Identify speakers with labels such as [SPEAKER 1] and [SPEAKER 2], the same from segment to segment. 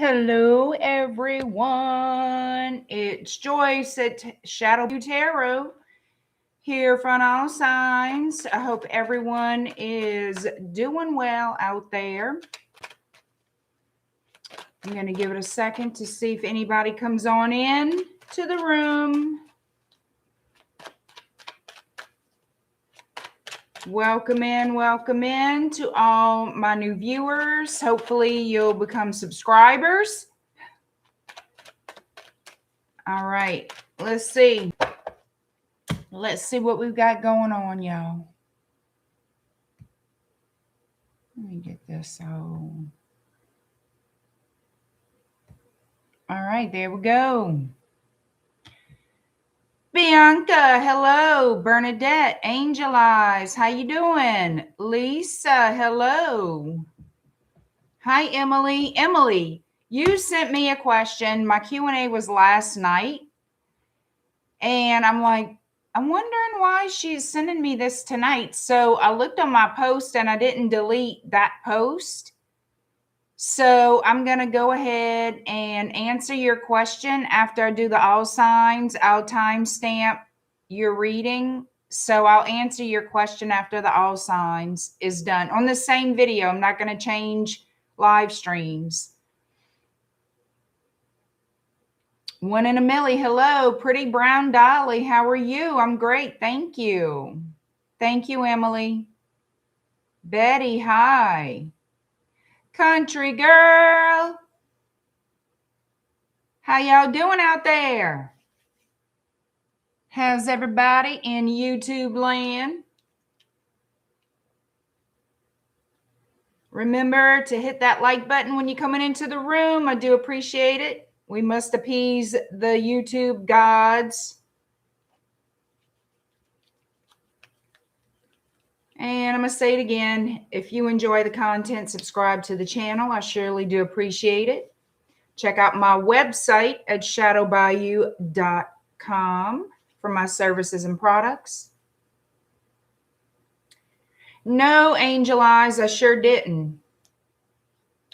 [SPEAKER 1] Hello, everyone. It's Joyce at Shadow Tarot here from all signs. I hope everyone is doing well out there. I'm going to give it a second to see if anybody comes on in to the room. Welcome in to all my new viewers. Hopefully you'll become subscribers. All right, let's see. Let's see what we've got going on, y'all. Let me get this on. All right, there we go. Bianca, hello. Bernadette, Angel Eyes, how you doing? Lisa, hello. Hi, Emily. Emily, you sent me a question. My Q&A was last night. And I'm like, I'm wondering why she's sending me this tonight. So I looked on my post and I didn't delete that post. So I'm going to go ahead and answer your question after I do the all signs. I'll timestamp your reading. So I'll answer your question after the all signs is done on the same video. I'm not going to change live streams. One in a milli. Hello, pretty brown Dolly. How are you? I'm great. Thank you. Thank you, Emily. Betty, hi. Country girl. How y'all doing out there? How's everybody in YouTube land? Remember to hit that like button when you're coming into the room. I do appreciate it. We must appease the YouTube gods. And I'm going to say it again. If you enjoy the content, subscribe to the channel. I surely do appreciate it. Check out my website at shadowbayou.com for my services and products. No, Angel Eyes, I sure didn't.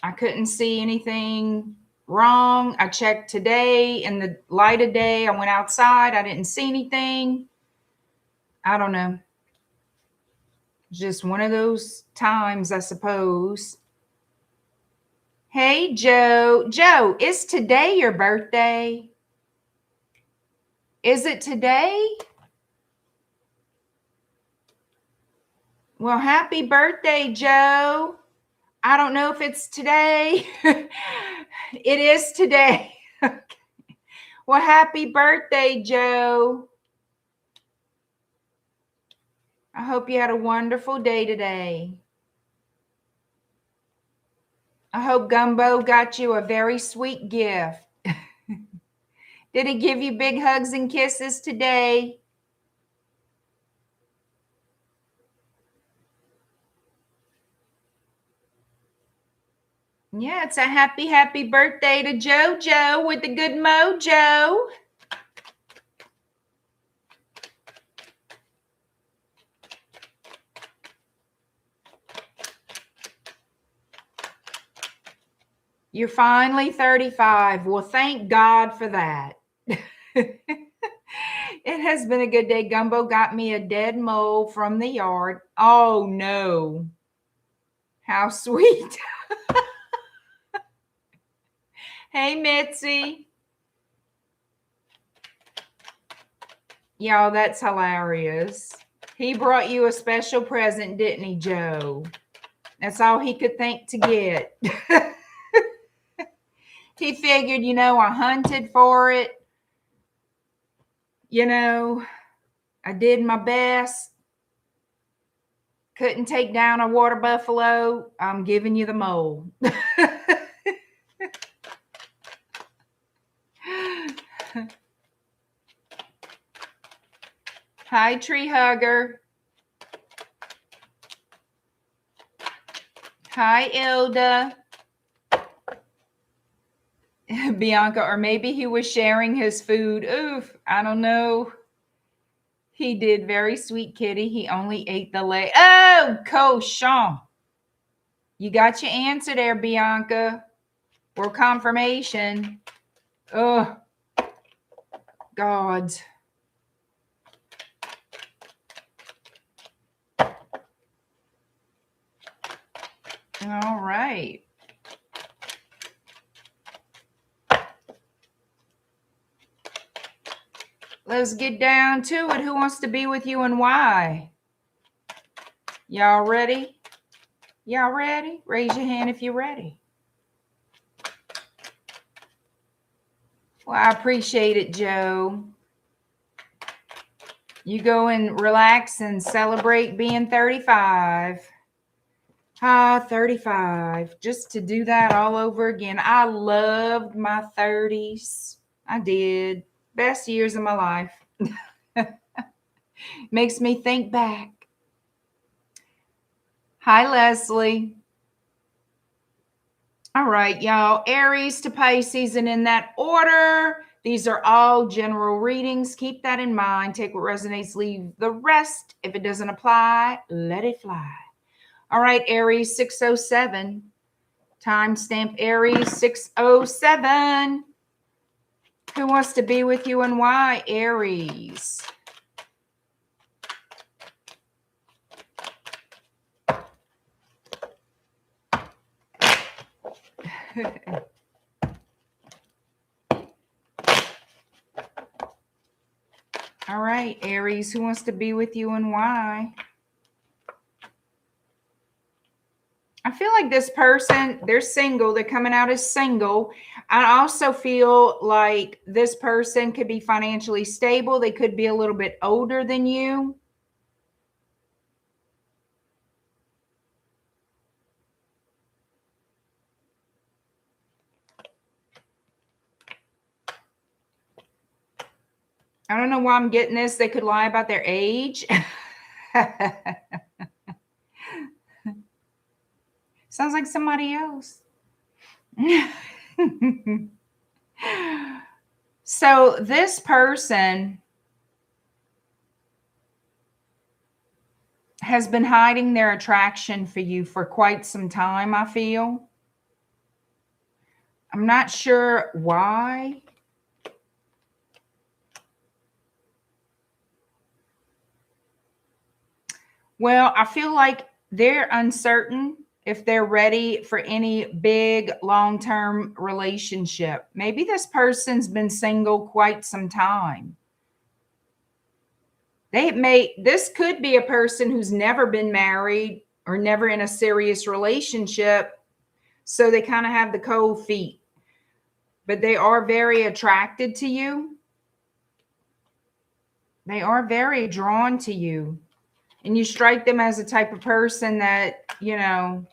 [SPEAKER 1] I couldn't see anything wrong. I checked today in the light of day. I went outside. I didn't see anything. I don't know. Just one of those times, I suppose. Hey, Joe. Joe, is today your birthday? Is it today? Well, happy birthday, Joe. I don't know if it's today. It is today. Okay. Well, happy birthday, Joe. I hope you had a wonderful day today. I hope Gumbo got you a very sweet gift. Did he give you big hugs and kisses today? Yeah, it's a happy birthday to JoJo with the good mojo. You're finally 35. Well, thank God for that. It has been a good day. Gumbo got me a dead mole from the yard. Oh, no. How sweet. Hey, Mitzi. Y'all, that's hilarious. He brought you a special present, didn't he, Joe? That's all he could think to get. He figured, you know, I hunted for it. You know, I did my best. Couldn't take down a water buffalo. I'm giving you the mole. Hi, tree hugger. Hi, Ilda. Bianca, or maybe he was sharing his food. Oof, I don't know. He did. Very sweet kitty. He only ate the leg. Oh, cochon. You got your answer there, Bianca. or confirmation. Oh, God. All right. Let's get down to it. Who wants to be with you and why? Y'all ready? Y'all ready? Raise your hand if you're ready. Well, I appreciate it, Joe. You go and relax and celebrate being 35. 35. Just to do that all over again. I loved my 30s. I did. Best years of my life. Makes me think back. Hi, Leslie. All right, y'all. Aries to Pisces, and in that order. These are all general readings. Keep that in mind. Take what resonates, leave the rest. If it doesn't apply, let it fly. All right, Aries 607. Timestamp Aries 607. Who wants to be with you and why, Aries? All right, Aries, who wants to be with you and why? I feel like this person, they're single. They're coming out as single. I also feel like this person could be financially stable. They could be a little bit older than you. I don't know why I'm getting this. They could lie about their age. Sounds like somebody else. So this person has been hiding their attraction for you for quite some time, I feel. I'm not sure why. Well, I feel like they're uncertain if they're ready for any big long-term relationship. Maybe this person's been single quite some time. This could be a person who's never been married or never in a serious relationship. So they kind of have the cold feet, but they are very attracted to you. They are very drawn to you. And you strike them as a type of person that, you know,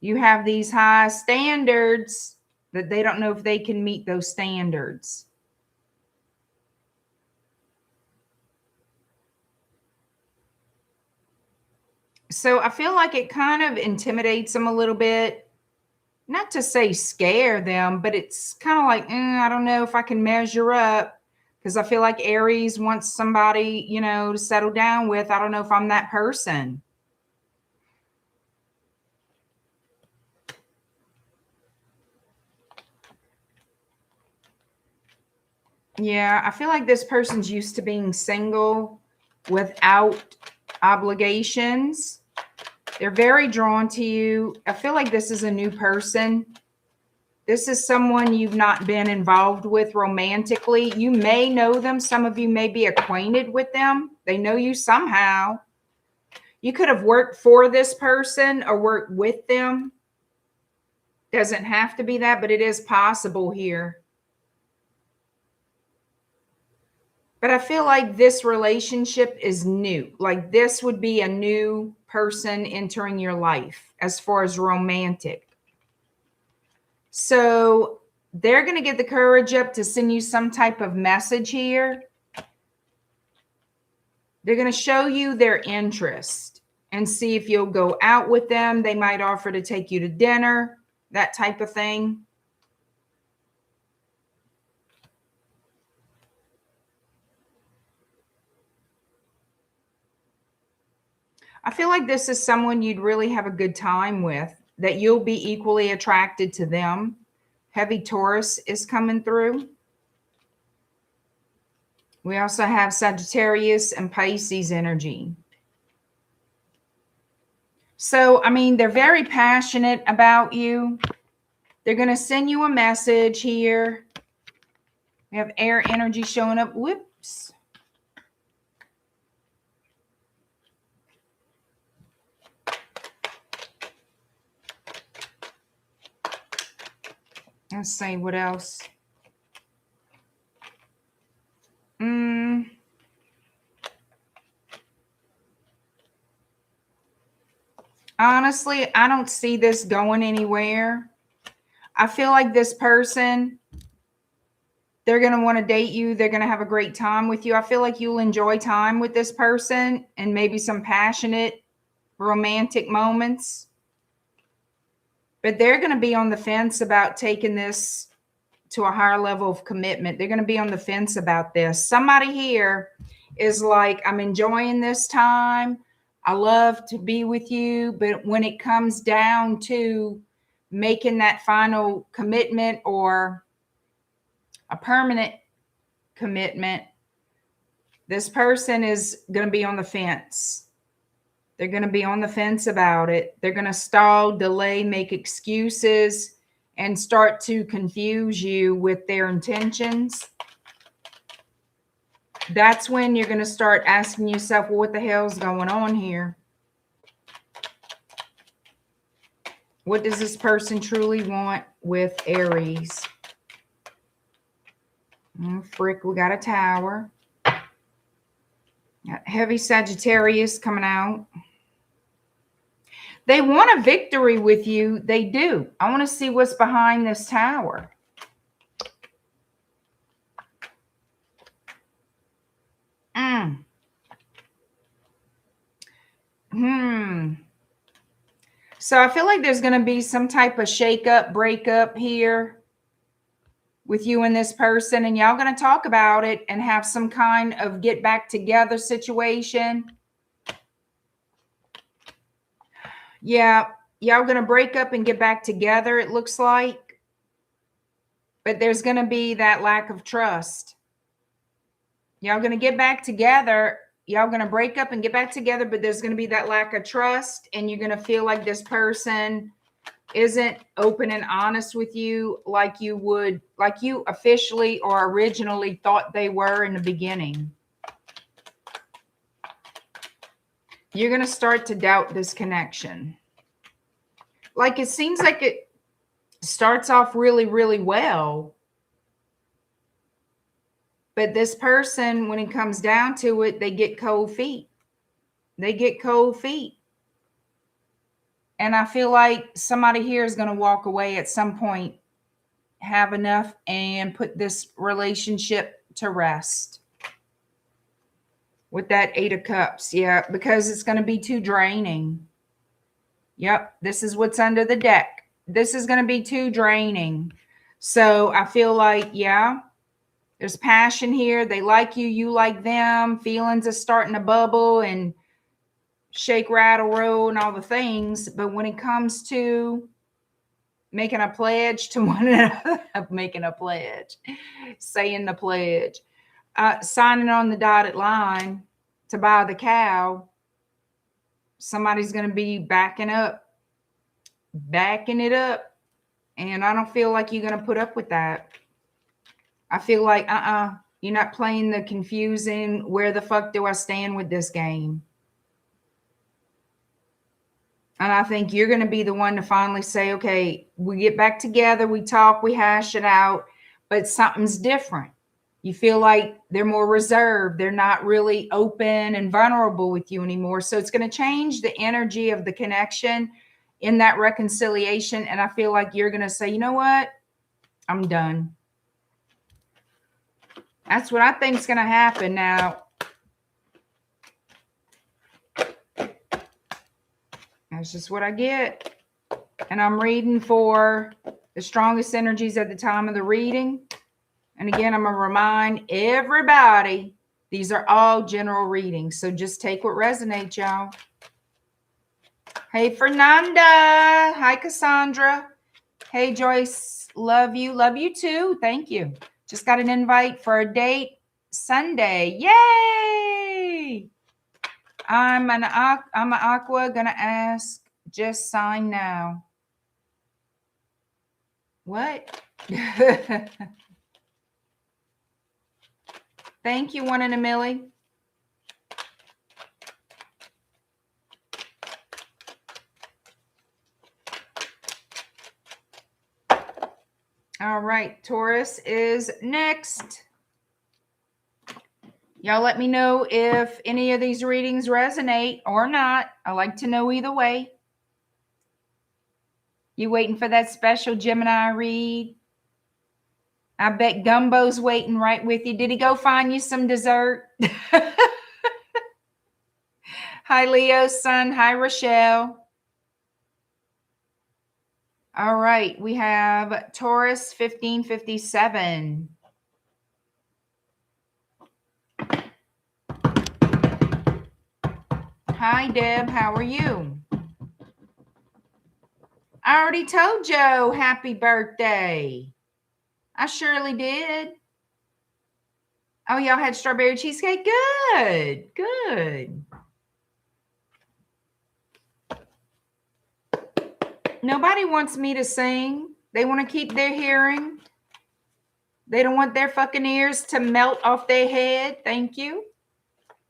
[SPEAKER 1] you have these high standards that they don't know if they can meet those standards. So I feel like it kind of intimidates them a little bit. Not to say scare them, but it's kind of like, I don't know if I can measure up, because I feel like Aries wants somebody, you know, to settle down with. I don't know if I'm that person. Yeah, I feel like this person's used to being single without obligations. They're very drawn to you. I feel like this is a new person. This is someone you've not been involved with romantically. You may know them. Some of you may be acquainted with them. They know you somehow. You could have worked for this person or worked with them. Doesn't have to be that, but it is possible here. But I feel like this relationship is new. Like this would be a new person entering your life as far as romantic. So they're going to get the courage up to send you some type of message here. They're going to show you their interest and see if you'll go out with them. They might offer to take you to dinner, that type of thing. I feel like this is someone you'd really have a good time with. that you'll be equally attracted to them. Heavy Taurus is coming through. We also have Sagittarius and Pisces energy. So, I mean, they're very passionate about you. They're going to send you a message here. We have air energy showing up. Whoops. Let's see what else. Honestly, I don't see this going anywhere. I feel like this person, they're going to want to date you. They're going to have a great time with you. I feel like you'll enjoy time with this person and maybe some passionate romantic moments. But they're going to be on the fence about taking this to a higher level of commitment. They're going to be on the fence about this. Somebody here is like, I'm enjoying this time. I love to be with you. But when it comes down to making that final commitment or a permanent commitment, this person is going to be on the fence. They're going to be on the fence about it. They're going to stall, delay, make excuses, and start to confuse you with their intentions. That's when you're going to start asking yourself, well, what the hell's going on here? What does this person truly want with Aries? Oh, frick, we got a Tower. Got heavy Sagittarius coming out. They want a victory with you. They do. I want to see what's behind this Tower. So I feel like there's going to be some type of shake-up, breakup here with you and this person, and y'all going to talk about it and have some kind of get back together situation. Yeah, y'all going to break up and get back together, it looks like. But there's going to be that lack of trust. Y'all going to get back together. Y'all going to break up and get back together, but there's going to be that lack of trust, and you're going to feel like this person isn't open and honest with you like you would, like you officially or originally thought they were in the beginning. You're going to start to doubt this connection. Like it seems like it starts off really, really well. But this person, when it comes down to it, they get cold feet. They get cold feet. And I feel like somebody here is going to walk away at some point, have enough, and put this relationship to rest. With that 8 of Cups. Yeah, because it's going to be too draining. Yep, this is what's under the deck. This is going to be too draining. So I feel like, yeah, there's passion here. They like you. You like them. Feelings are starting to bubble and shake, rattle, roll, and all the things. But when it comes to making a pledge to one another, making a pledge, saying the pledge, signing on the dotted line to buy the cow, somebody's going to be backing it up. And I don't feel like you're going to put up with that. I feel like, you're not playing the confusing, where the fuck do I stand with this game? And I think you're going to be the one to finally say, okay, we get back together, we talk, we hash it out, but something's different. You feel like they're more reserved. They're not really open and vulnerable with you anymore. So it's going to change the energy of the connection in that reconciliation. And I feel like you're going to say, you know what? I'm done. That's what I think is going to happen now. That's just what I get. And I'm reading for the strongest energies at the time of the reading. And again, I'm going to remind everybody, these are all general readings. So just take what resonates, y'all. Hey, Fernanda. Hi, Cassandra. Hey, Joyce. Love you. Love you too. Thank you. Just got an invite for a date Sunday. Yay! I'm an aqua. Gonna ask. Just sign now. What? Thank you, one in a milli. All right, Taurus is next. Y'all let me know if any of these readings resonate or not. I like to know either way. You waiting for that special Gemini read? I bet Gumbo's waiting right with you. Did he go find you some dessert? Hi, Leo's son. Hi, Rochelle. All right, we have Taurus 1557. Hi, Deb. How are you? I already told Joe happy birthday. I surely did. Oh, y'all had strawberry cheesecake? Good, good. Nobody wants me to sing. They want to keep their hearing. They don't want their fucking ears to melt off their head. Thank you.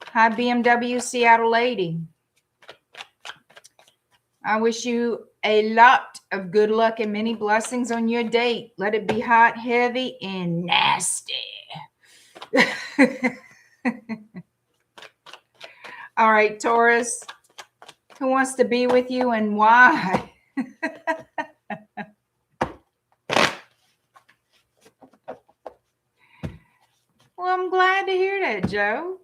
[SPEAKER 1] Hi, BMW Seattle lady. I wish you a lot of good luck and many blessings on your date. Let it be hot, heavy, and nasty. All right, Taurus. Who wants to be with you and why? Well, I'm glad to hear that, Joe.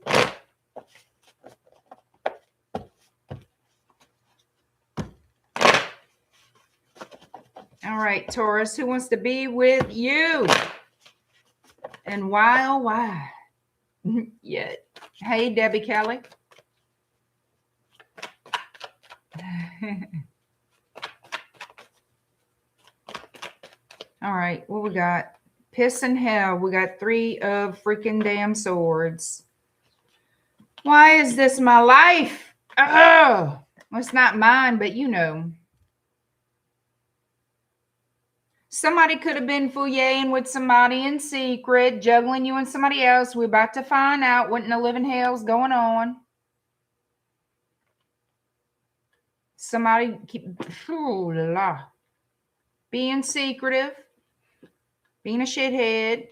[SPEAKER 1] All right, Taurus, who wants to be with you? And why, oh, why? Yeah. Hey, Debbie Kelly. All right, what we got? Piss and hell. We got 3 of freaking damn swords. Why is this my life? Oh, well, it's not mine, but you know. Somebody could have been fooying with somebody in secret, juggling you and somebody else. We're about to find out what in the living hell's going on. Somebody keep being secretive, being a shithead.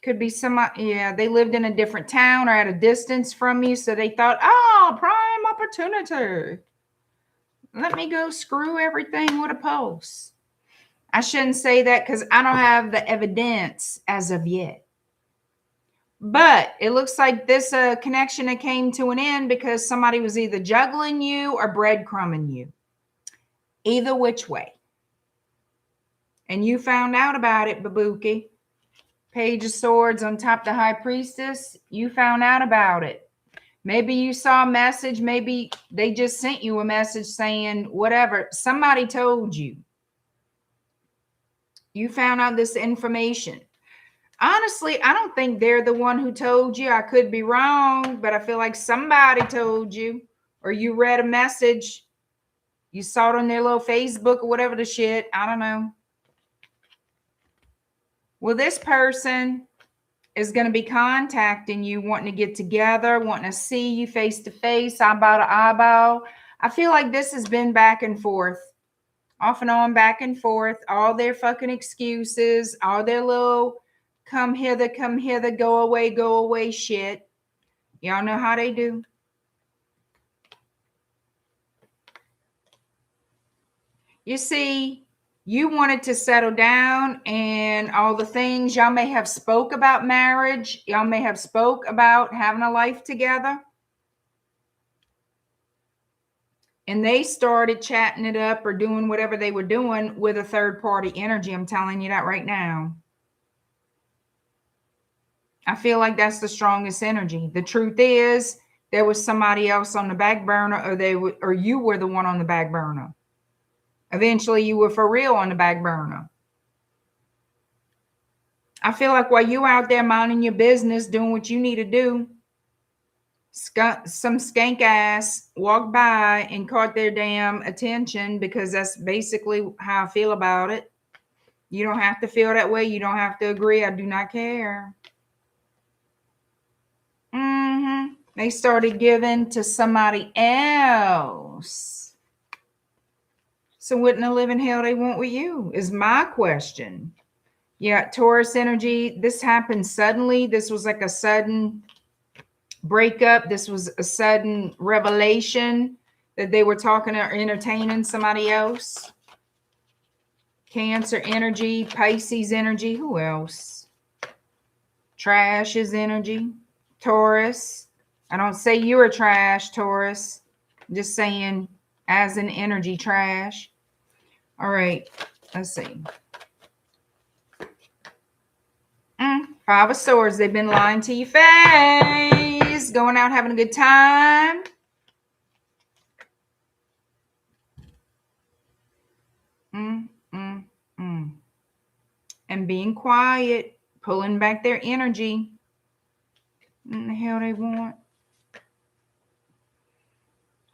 [SPEAKER 1] Could be somebody, yeah, they lived in a different town or at a distance from you, so they thought, oh, prime opportunity. Let me go screw everything with a pulse. I shouldn't say that because I don't have the evidence as of yet. But it looks like this connection that came to an end because somebody was either juggling you or breadcrumbing you. Either which way. And you found out about it, Babuki. Page of Swords on top of the High Priestess. You found out about it. Maybe you saw a message. Maybe they just sent you a message saying whatever. Somebody told you. You found out this information. Honestly, I don't think they're the one who told you. I could be wrong, but I feel like somebody told you, or you read a message. You saw it on their little Facebook or whatever the shit. I don't know. Well, this person is going to be contacting you, wanting to get together, wanting to see you face to face, eyeball to eyeball. I feel like this has been back and forth, off and on, back and forth. All their fucking excuses, all their little come hither, go away shit. Y'all know how they do. You see, you wanted to settle down and all the things y'all may have spoke about marriage. Y'all may have spoke about having a life together. And they started chatting it up or doing whatever they were doing with a third party energy. I'm telling you that right now. I feel like that's the strongest energy. The truth is, there was somebody else on the back burner, or you were the one on the back burner. Eventually, you were for real on the back burner. I feel like while you out there minding your business, doing what you need to do, some skank ass walked by and caught their damn attention, because that's basically how I feel about it. You don't have to feel that way. You don't have to agree. I do not care. They started giving to somebody else. So what in the living hell they want with you is my question. Yeah, Taurus energy. This happened suddenly. This was like a sudden breakup. This was a sudden revelation that they were talking or entertaining somebody else. Cancer energy, Pisces energy. Who else? Trash is energy. Taurus. I don't say you're a trash, Taurus. I'm just saying as an energy trash. All right. Let's see. Five of Swords. They've been lying to your face. Going out having a good time. And being quiet. Pulling back their energy. What the hell they want?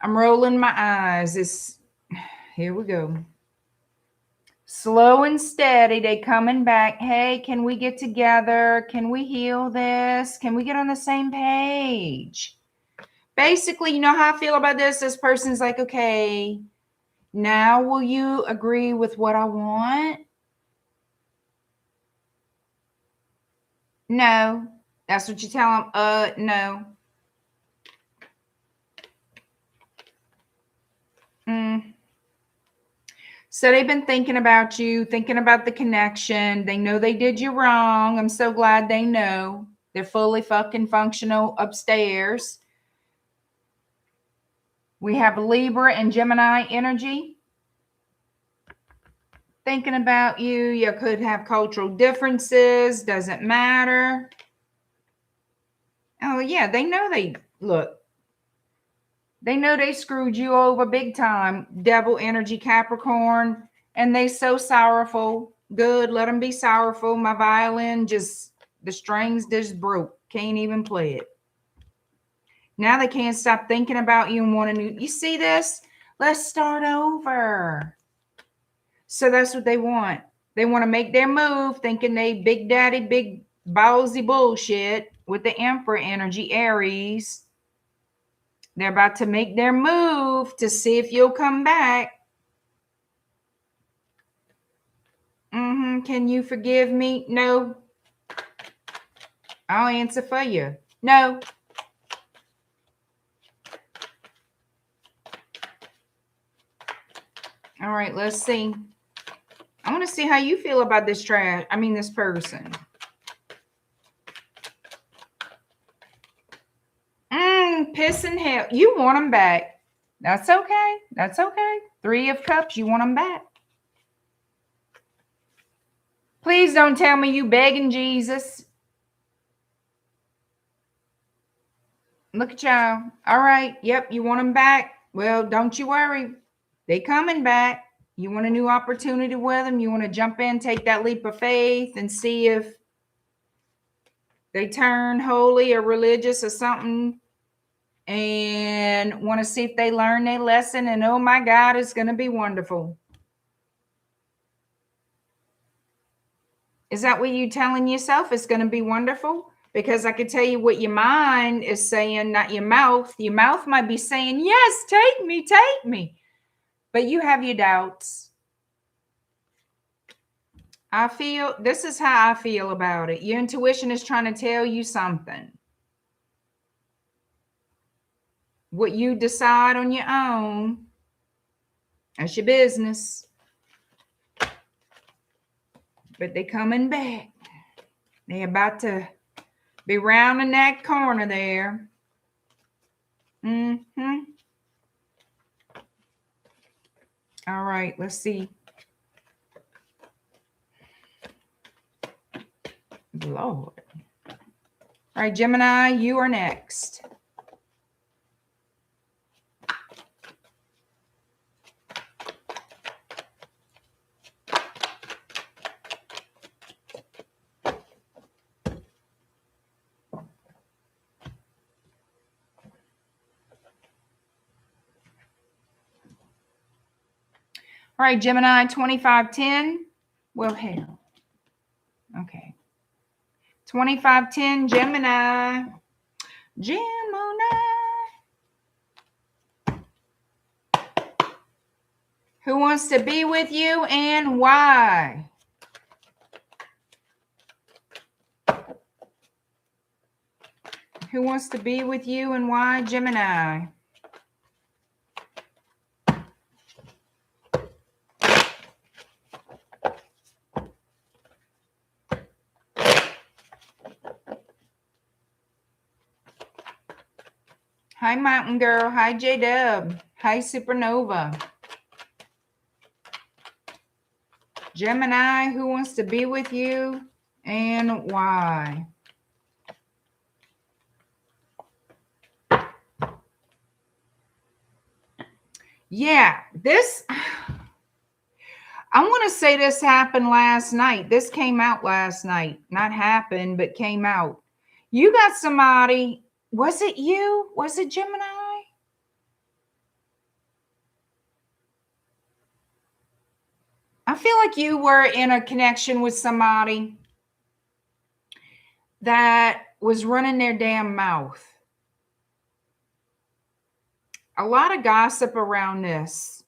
[SPEAKER 1] I'm rolling my eyes. Here we go. Slow and steady. They coming back. Hey, can we get together? Can we heal this? Can we get on the same page? Basically, you know how I feel about this? This person's like, okay, now will you agree with what I want? No. That's what you tell them. No. So they've been thinking about you, thinking about the connection. They know they did you wrong. I'm so glad they know. They're fully fucking functional upstairs. We have Libra and Gemini energy. Thinking about you. You could have cultural differences. Doesn't matter. Oh, yeah. They know they know they screwed you over big time. Devil energy, Capricorn. And they so sorrowful. Good. Let them be sorrowful. My violin the strings just broke. Can't even play it. Now they can't stop thinking about you and wanting to. You see this? Let's start over. So that's what they want. They want to make their move thinking they big daddy, big ballsy bullshit with the Emperor energy, Aries. They're about to make their move to see if you'll come back. Can you forgive me? No. I'll answer for you. No. All right, let's see. I want to see how you feel about this this person. Piss and hell. You want them back. That's okay. That's okay. 3 of Cups. You want them back. Please don't tell me you begging Jesus. Look at y'all. All right. Yep. You want them back. Well, don't you worry. They coming back. You want a new opportunity with them. You want to jump in, take that leap of faith and see if they turn holy or religious or something. And want to see if they learn their lesson. And oh my God, it's going to be wonderful. Is that what you're telling yourself? It's going to be wonderful? Because I could tell you what your mind is saying, not your mouth. Your mouth might be saying, yes, take me, take me. But you have your doubts. This is how I feel about it. Your intuition is trying to tell you something. What you decide on your own, that's your business. But they coming back. They about to be rounding that corner there. All right, let's see. Lord. All right, Gemini, you are next. All right, Gemini 2510. Well, hell. Okay. 2510, Gemini. Gemini. Who wants to be with you and why? Who wants to be with you and why, Gemini? Hi, Mountain Girl. Hi, J-Dub. Hi, Supernova. Gemini, who wants to be with you and why? Yeah, this, I want to say this happened last night. This came out last night. Not happened, but came out. You got somebody, was it you? Was it Gemini? I feel like you were in a connection with somebody that was running their damn mouth. A lot of gossip around this.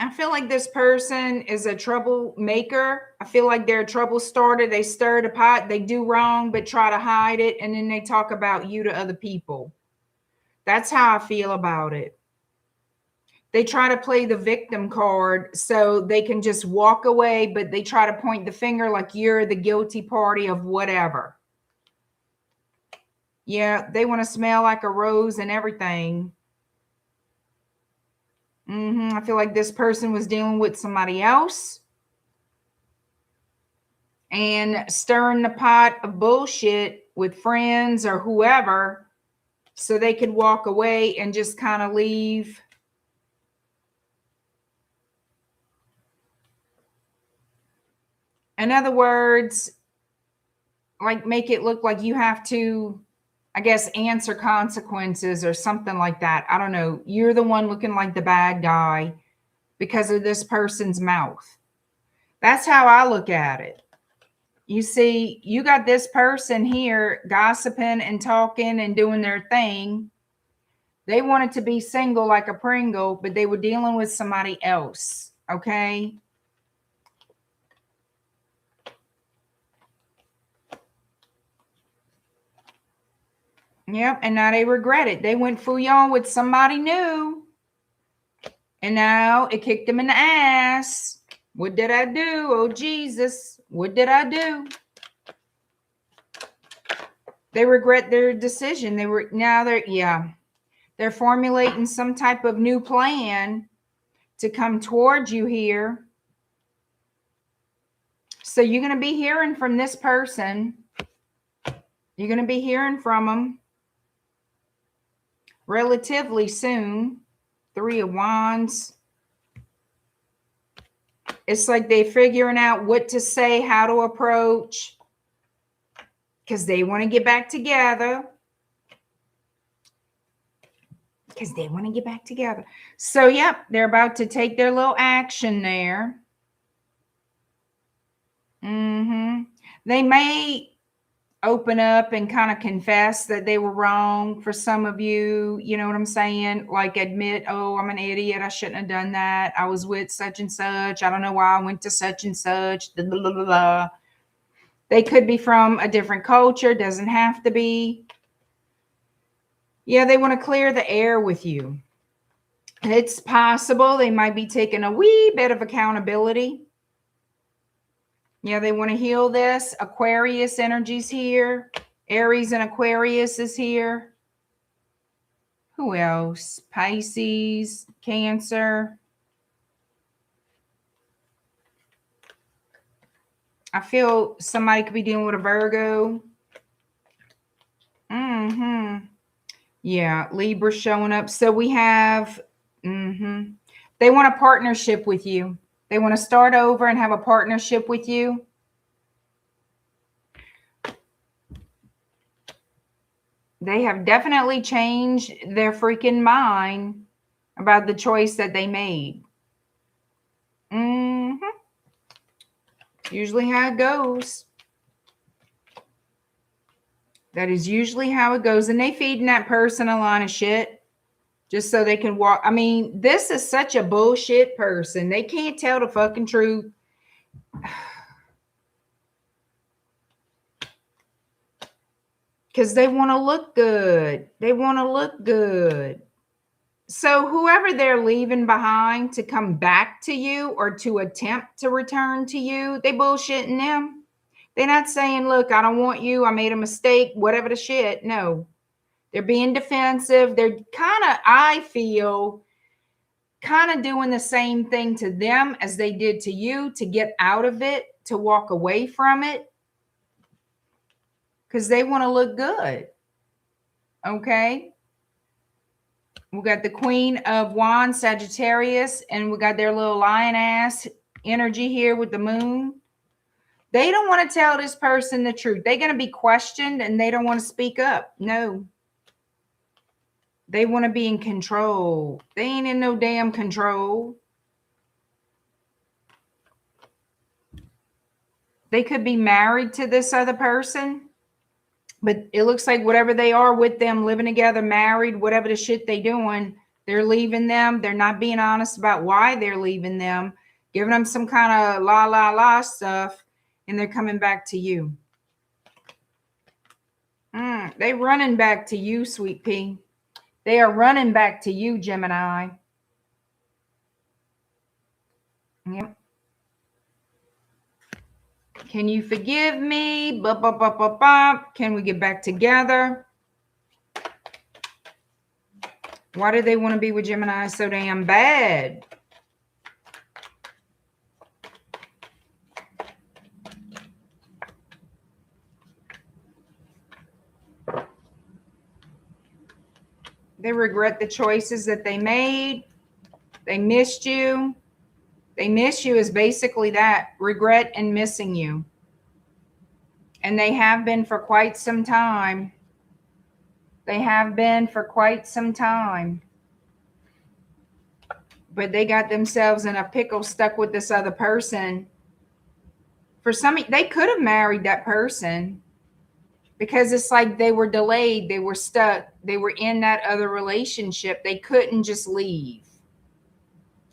[SPEAKER 1] I feel like this person is a troublemaker. I feel like they're a trouble starter. They stir the pot. They do wrong, but try to hide it. And then they talk about you to other people. That's how I feel about it. They try to play the victim card so they can just walk away, but they try to point the finger like you're the guilty party of whatever. Yeah, they want to smell like a rose and everything. I feel like this person was dealing with somebody else and stirring the pot of bullshit with friends or whoever so they could walk away and just kind of leave. In other words, like make it look like you have to, I guess, answer consequences or something like that. I don't know. You're the one looking like the bad guy because of this person's mouth. That's how I look at it. You see, you got this person here gossiping and talking and doing their thing. They wanted to be single like a Pringle, but they were dealing with somebody else. Okay. Yep. And now they regret it. They went fouillon with somebody new. And now it kicked them in the ass. What did I do? Oh, Jesus. What did I do? They regret their decision. They're formulating some type of new plan to come towards you here. So you're going to be hearing from this person. You're going to be hearing from them relatively soon. 3 of Wands. It's like they're figuring out what to say, how to approach, because they want to get back together. So, yep, they're about to take their little action there. They may open up and kind of confess that they were wrong for some of you. You know what I'm saying? Like admit, oh, I'm an idiot. I shouldn't have done that. I was with such and such. I don't know why I went to such and such. Blah, blah, blah, blah. They could be from a different culture. Doesn't have to be. Yeah, they want to clear the air with you. It's possible they might be taking a wee bit of accountability. Yeah, they want to heal this. Aquarius energy's here. Aries and Aquarius is here. Who else? Pisces, Cancer. I feel somebody could be dealing with a Virgo. Yeah, Libra showing up. So we have, they want a partnership with you. They want to start over and have a partnership with you. They have definitely changed their freaking mind about the choice that they made. Usually how it goes. That is usually how it goes. And they feeding that person a line of shit just so they can walk. I mean, this is such a bullshit person. They can't tell the fucking truth. Because they want to look good. They want to look good. So whoever they're leaving behind to come back to you or to attempt to return to you, they bullshitting them. They're not saying, look, I don't want you. I made a mistake, whatever the shit. No, they're being defensive. They're kind of, I feel, kind of doing the same thing to them as they did to you to get out of it, to walk away from it. Because they want to look good. Okay. We got the Queen of Wands, Sagittarius, and we got their little lion ass energy here with the moon. They don't want to tell this person the truth. They're going to be questioned and they don't want to speak up. No. They want to be in control. They ain't in no damn control. They could be married to this other person, but it looks like whatever they are with them, living together, married, whatever the shit they doing, they're leaving them. They're not being honest about why they're leaving them, giving them some kind of la stuff, and they're coming back to you. They running back to you, sweet pea. They are running back to you, Gemini. Yep. Can you forgive me? Can we get back together? Why do they want to be with Gemini so damn bad? They regret the choices that they made. They missed you. They miss you is basically that, regret and missing you. And they have been for quite some time. They have been for quite some time. But they got themselves in a pickle, stuck with this other person. For some, they could have married that person because it's like they were delayed. They were stuck. They were in that other relationship. They couldn't just leave.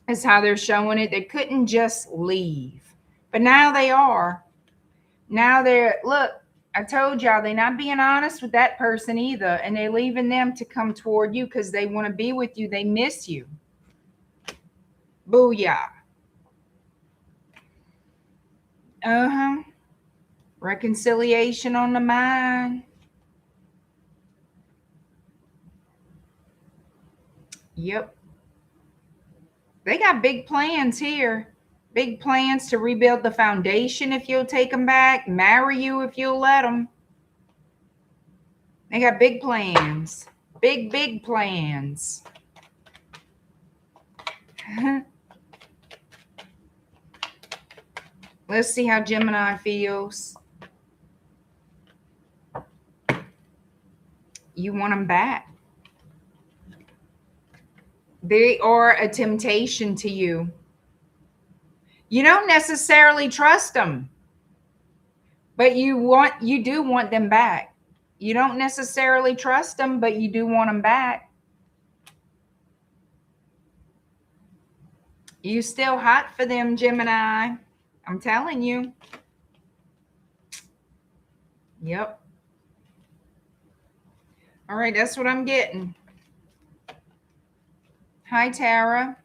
[SPEAKER 1] That's how they're showing it. They couldn't just leave. But now they are. Now they're, look, I told y'all, they're not being honest with that person either. And they're leaving them to come toward you because they want to be with you. They miss you. Booyah. Reconciliation on the mind. Yep. They got big plans here. Big plans to rebuild the foundation if you'll take them back. Marry you if you'll let them. They got big plans. Big plans. Let's see how Gemini feels. You want them back. They are a temptation to you. You don't necessarily trust them, but you do want them back. You don't necessarily trust them, but you do want them back. You still hot for them, Gemini. I'm telling you. Yep. All right, that's what I'm getting. Hi, Tara.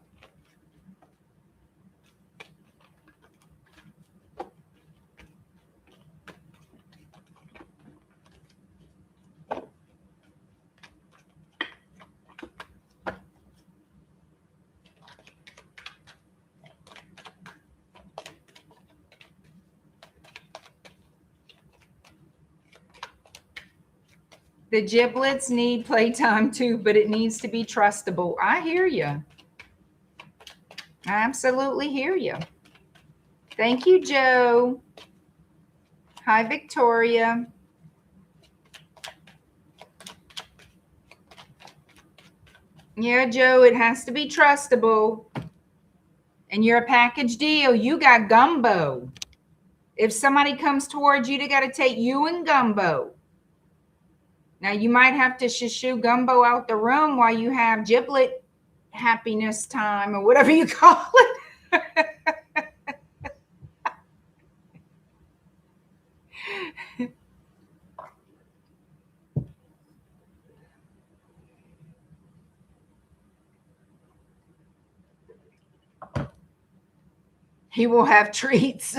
[SPEAKER 1] The giblets need playtime too, but it needs to be trustable. I hear you. I absolutely hear you. Thank you, Joe. Hi, Victoria. Yeah, Joe, it has to be trustable. And you're a package deal. You got gumbo. If somebody comes towards you, they got to take you and gumbo. Now, you might have to shoo gumbo out the room while you have giblet happiness time or whatever you call it. He will have treats.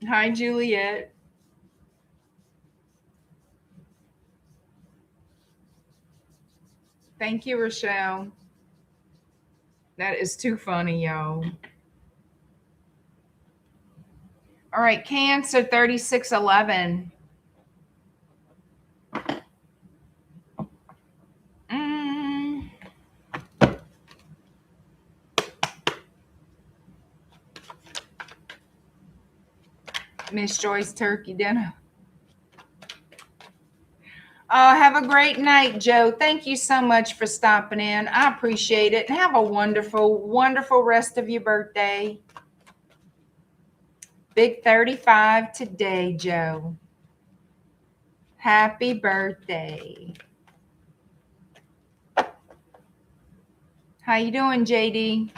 [SPEAKER 1] Hi, Juliet. Thank you, Rochelle. That is too funny, y'all. All right, Cancer 3611. Miss Joyce turkey dinner. Oh, have a great night, Joe. Thank you so much for stopping in. I appreciate it. And have a wonderful, wonderful rest of your birthday. Big 35 today, Joe. Happy birthday. How you doing, JD?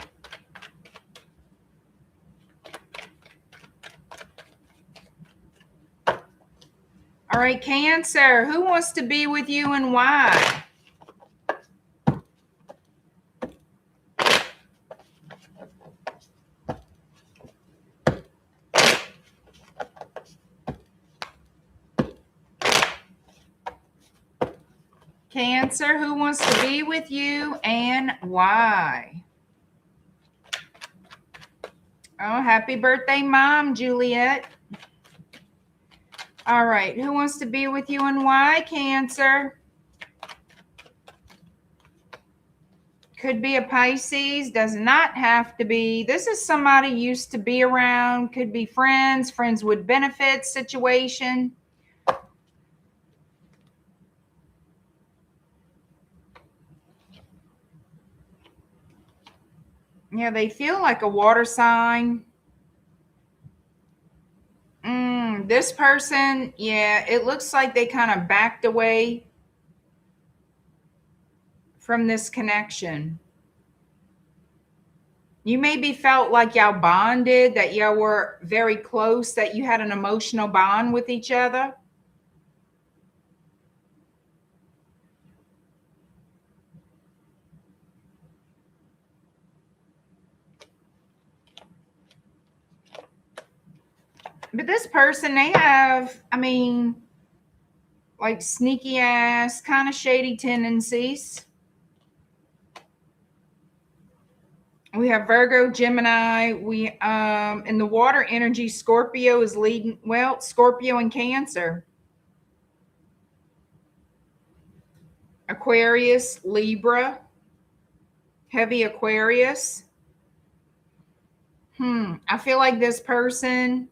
[SPEAKER 1] All right, Cancer, who wants to be with you and why? Cancer, who wants to be with you and why? Oh, happy birthday, Mom, Juliet. All right, who wants to be with you and why, Cancer? Could be a Pisces, does not have to be. This is somebody used to be around, could be friends, friends with benefits situation. Yeah, they feel like a water sign. This person, yeah, it looks like they kind of backed away from this connection. You maybe felt like y'all bonded, that y'all were very close, that you had an emotional bond with each other. But this person, they have, I mean, like sneaky ass, kind of shady tendencies. We have Virgo, Gemini. We in the water energy, Scorpio is leading. Well, Scorpio and Cancer. Aquarius, Libra. Heavy Aquarius. I feel like this person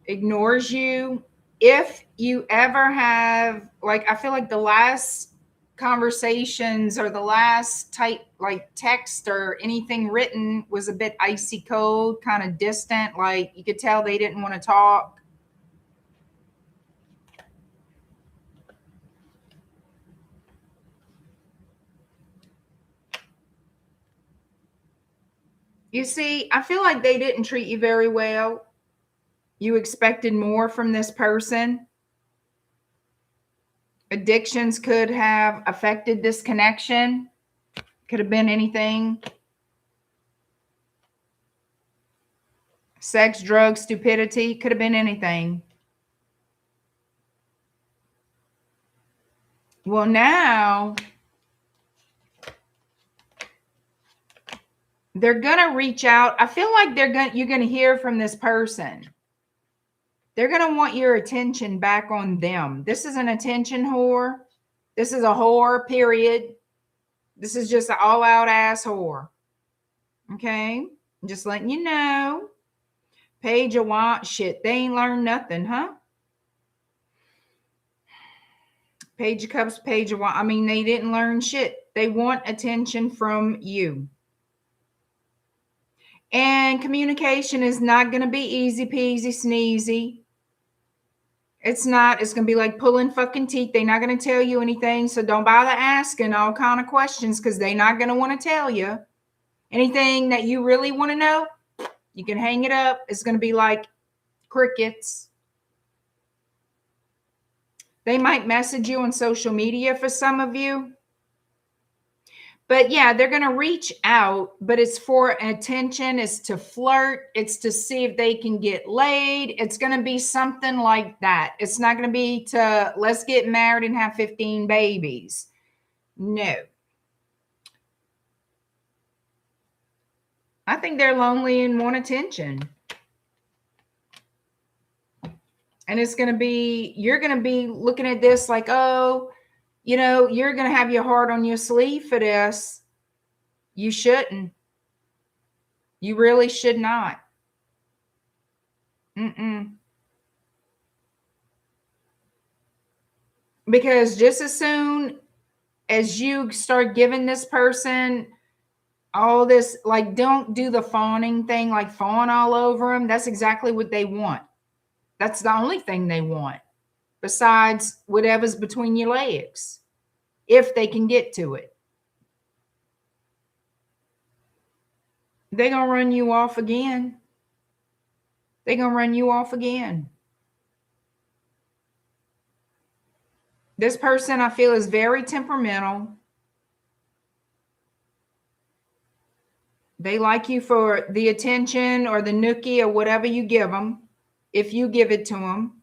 [SPEAKER 1] ignores you. If you ever have, like, I feel like the last conversations or the last type, like text or anything written, was a bit icy cold, kind of distant. Like you could tell they didn't want to talk. You see, I feel like they didn't treat you very well. You expected more from this person. Addictions could have affected this connection. Could have been anything. Sex, drugs, stupidity. Could have been anything. Well, now they're going to reach out. I feel like you're going to hear from this person. They're going to want your attention back on them. This is an attention whore. This is a whore, period. This is just an all-out ass whore. Okay? Just letting you know. Page of Wands. Shit, they ain't learned nothing, huh? Page of Cups, Page of Wands. I mean, they didn't learn shit. They want attention from you. And communication is not going to be easy peasy sneezy. It's not. It's going to be like pulling fucking teeth. They're not going to tell you anything. So don't bother asking all kind of questions because they're not going to want to tell you. Anything that you really want to know, you can hang it up. It's going to be like crickets. They might message you on social media for some of you. But yeah, they're going to reach out, but it's for attention. It's to flirt. It's to see if they can get laid. It's going to be something like that. It's not going to be to let's get married and have 15 babies. No. I think they're lonely and want attention. And it's going to be, you're going to be looking at this like, oh, you know, you're going to have your heart on your sleeve for this. You shouldn't. You really should not. Because just as soon as you start giving this person all this, like, don't do the fawning thing, like fawn all over them. That's exactly what they want. That's the only thing they want besides whatever's between your legs, if they can get to it. They're going to run you off again. They're going to run you off again. This person, I feel, is very temperamental. They like you for the attention or the nookie or whatever you give them, if you give it to them.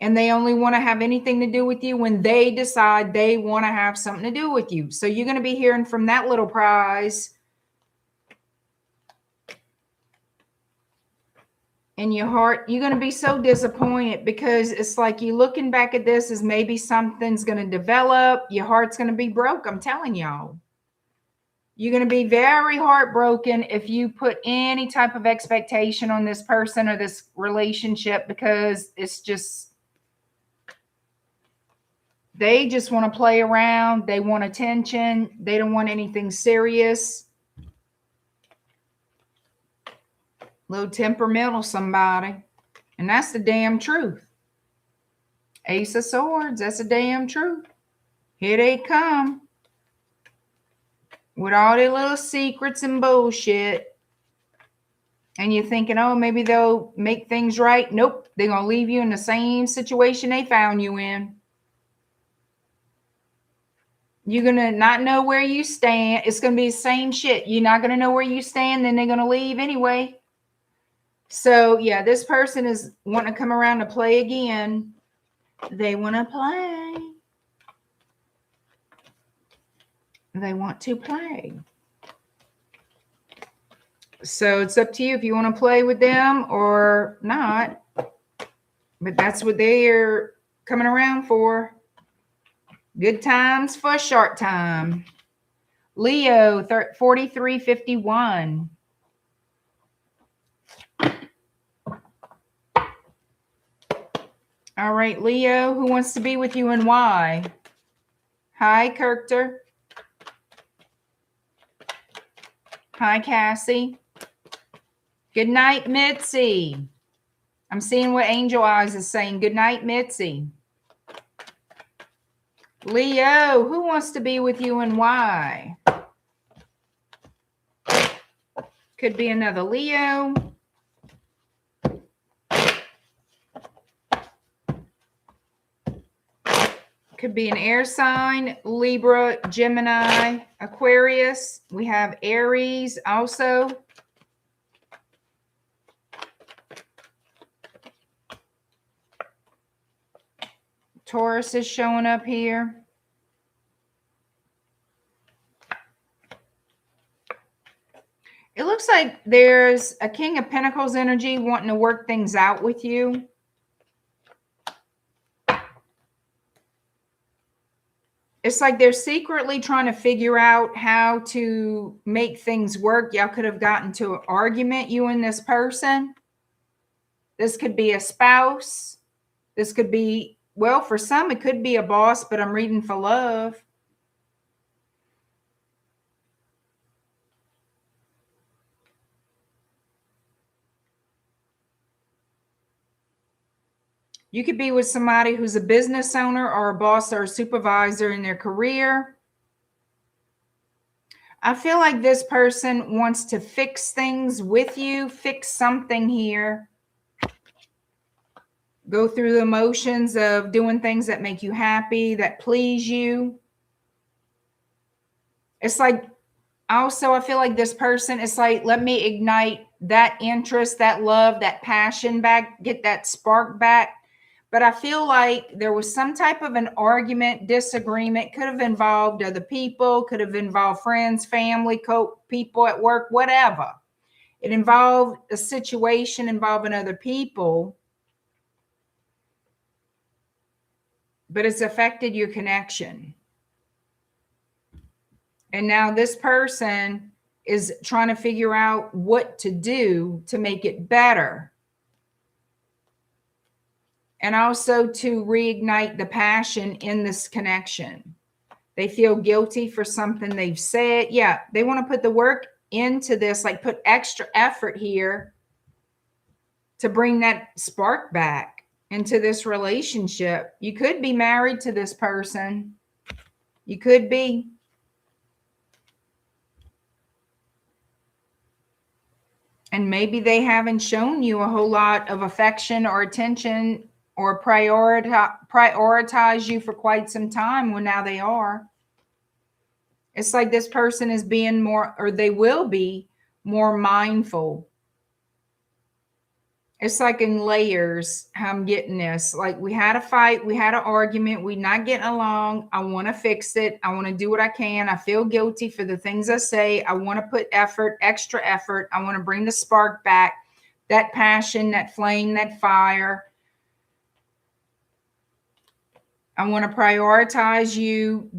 [SPEAKER 1] And they only want to have anything to do with you when they decide they want to have something to do with you. So you're going to be hearing from that little prize in your heart. You're going to be so disappointed because it's like you're looking back at this as maybe something's going to develop. Your heart's going to be broke. I'm telling y'all. You're going to be very heartbroken if you put any type of expectation on this person or this relationship, because it's just, they just want to play around. They want attention. They don't want anything serious. Little temperamental somebody. And that's the damn truth. Ace of Swords. That's the damn truth. Here they come. With all their little secrets and bullshit. And you're thinking, oh, maybe they'll make things right. Nope. They're going to leave you in the same situation they found you in. You're going to not know where you stand. It's going to be the same shit. You're not going to know where you stand. Then they're going to leave anyway. So, yeah, this person is wanting to come around to play again. They want to play. They want to play. So it's up to you if you want to play with them or not. But that's what they're coming around for. Good times for a short time. Leo, 4351. All right, Leo, who wants to be with you and why? Hi, Kirkter. Hi, Cassie. Good night, Mitzi. I'm seeing what Angel Eyes is saying. Good night, Mitzi. Leo, who wants to be with you and why? Could be another Leo. Could be an air sign, Libra, Gemini, Aquarius. We have Aries also. Taurus is showing up here. It looks like there's a King of Pentacles energy wanting to work things out with you. It's like they're secretly trying to figure out how to make things work. Y'all could have gotten to an argument, you and this person. This could be a spouse. This could be, well, for some, it could be a boss, but I'm reading for love. You could be with somebody who's a business owner or a boss or a supervisor in their career. I feel like this person wants to fix things with you, fix something here. Go through the motions of doing things that make you happy, that please you. It's like, also, I feel like this person is like, let me ignite that interest, that love, that passion back, get that spark back. But I feel like there was some type of an argument, disagreement, could have involved other people, could have involved friends, family, people at work, whatever. It involved a situation involving other people, but it's affected your connection. And now this person is trying to figure out what to do to make it better. And also to reignite the passion in this connection. They feel guilty for something they've said. Yeah, they want to put the work into this, like put extra effort here to bring that spark back into this relationship. You could be married to this person. You could be. And maybe they haven't shown you a whole lot of affection or attention or prioritize you for quite some time. Well, now they are. It's like this person is being more, or they will be more mindful. It's like in layers, how I'm getting this. Like we had a fight, we had an argument, we're not getting along. I want to fix it. I want to do what I can. I feel guilty for the things I say. I want to put effort, extra effort. I want to bring the spark back, that passion, that flame, that fire. I want to prioritize you.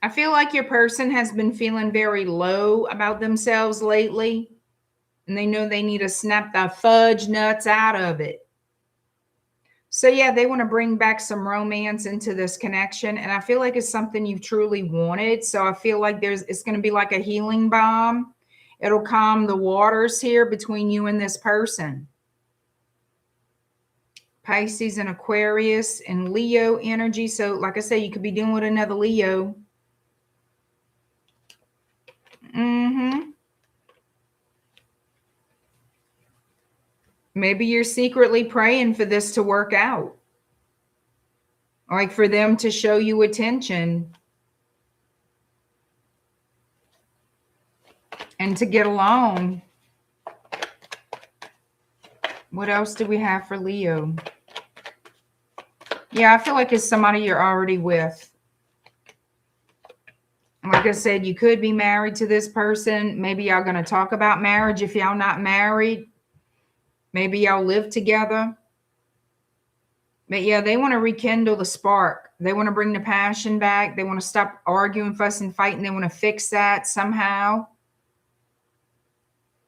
[SPEAKER 1] I feel like your person has been feeling very low about themselves lately, and they know they need to snap the fudge nuts out of it. So yeah, they want to bring back some romance into this connection, and I feel like it's something you've truly wanted. So I feel like it's going to be like a healing balm. It'll calm the waters here between you and this person. Pisces and Aquarius and Leo energy. So like I say, you could be dealing with another Leo. Maybe you're secretly praying for this to work out. Like for them to show you attention. And to get along. What else do we have for Leo? Yeah, I feel like it's somebody you're already with. Like I said, you could be married to this person. Maybe y'all going to talk about marriage if y'all not married. Maybe y'all live together. But yeah, they want to rekindle the spark. They want to bring the passion back. They want to stop arguing, fussing, fighting. They want to fix that somehow.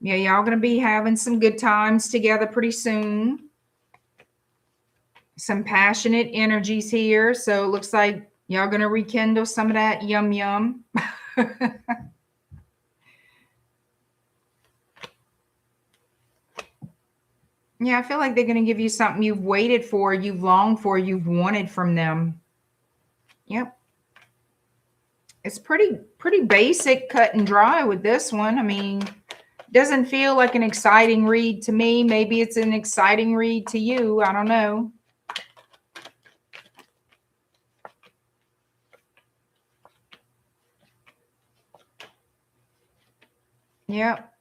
[SPEAKER 1] Yeah, y'all going to be having some good times together pretty soon. Some passionate energies here. So it looks like y'all going to rekindle some of that yum yum. Yeah, I feel like they're going to give you something you've waited for, you've longed for, you've wanted from them. Yep. It's pretty basic, cut and dry with this one. I mean, doesn't feel like an exciting read to me. Maybe it's an exciting read to you. I don't know. Yep.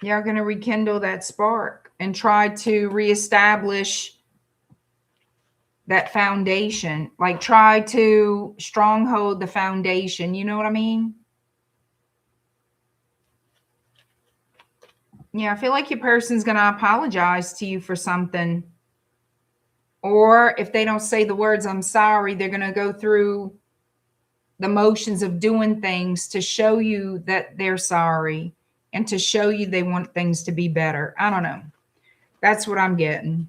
[SPEAKER 1] You're going to rekindle that spark and try to reestablish that foundation. Like try to stronghold the foundation. You know what I mean? Yeah, I feel like your person's going to apologize to you for something. Or if they don't say the words, I'm sorry, they're going to go through the motions of doing things to show you that they're sorry and to show you they want things to be better. I don't know. That's what I'm getting.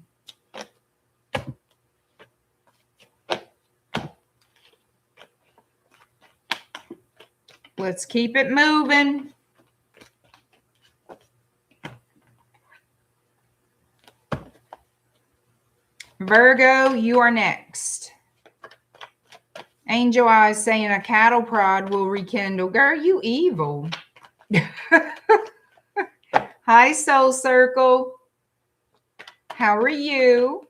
[SPEAKER 1] Let's keep it moving. Virgo, you are next. Angel Eyes saying a cattle prod will rekindle. Girl, you evil. Hi, Soul Circle. How are you?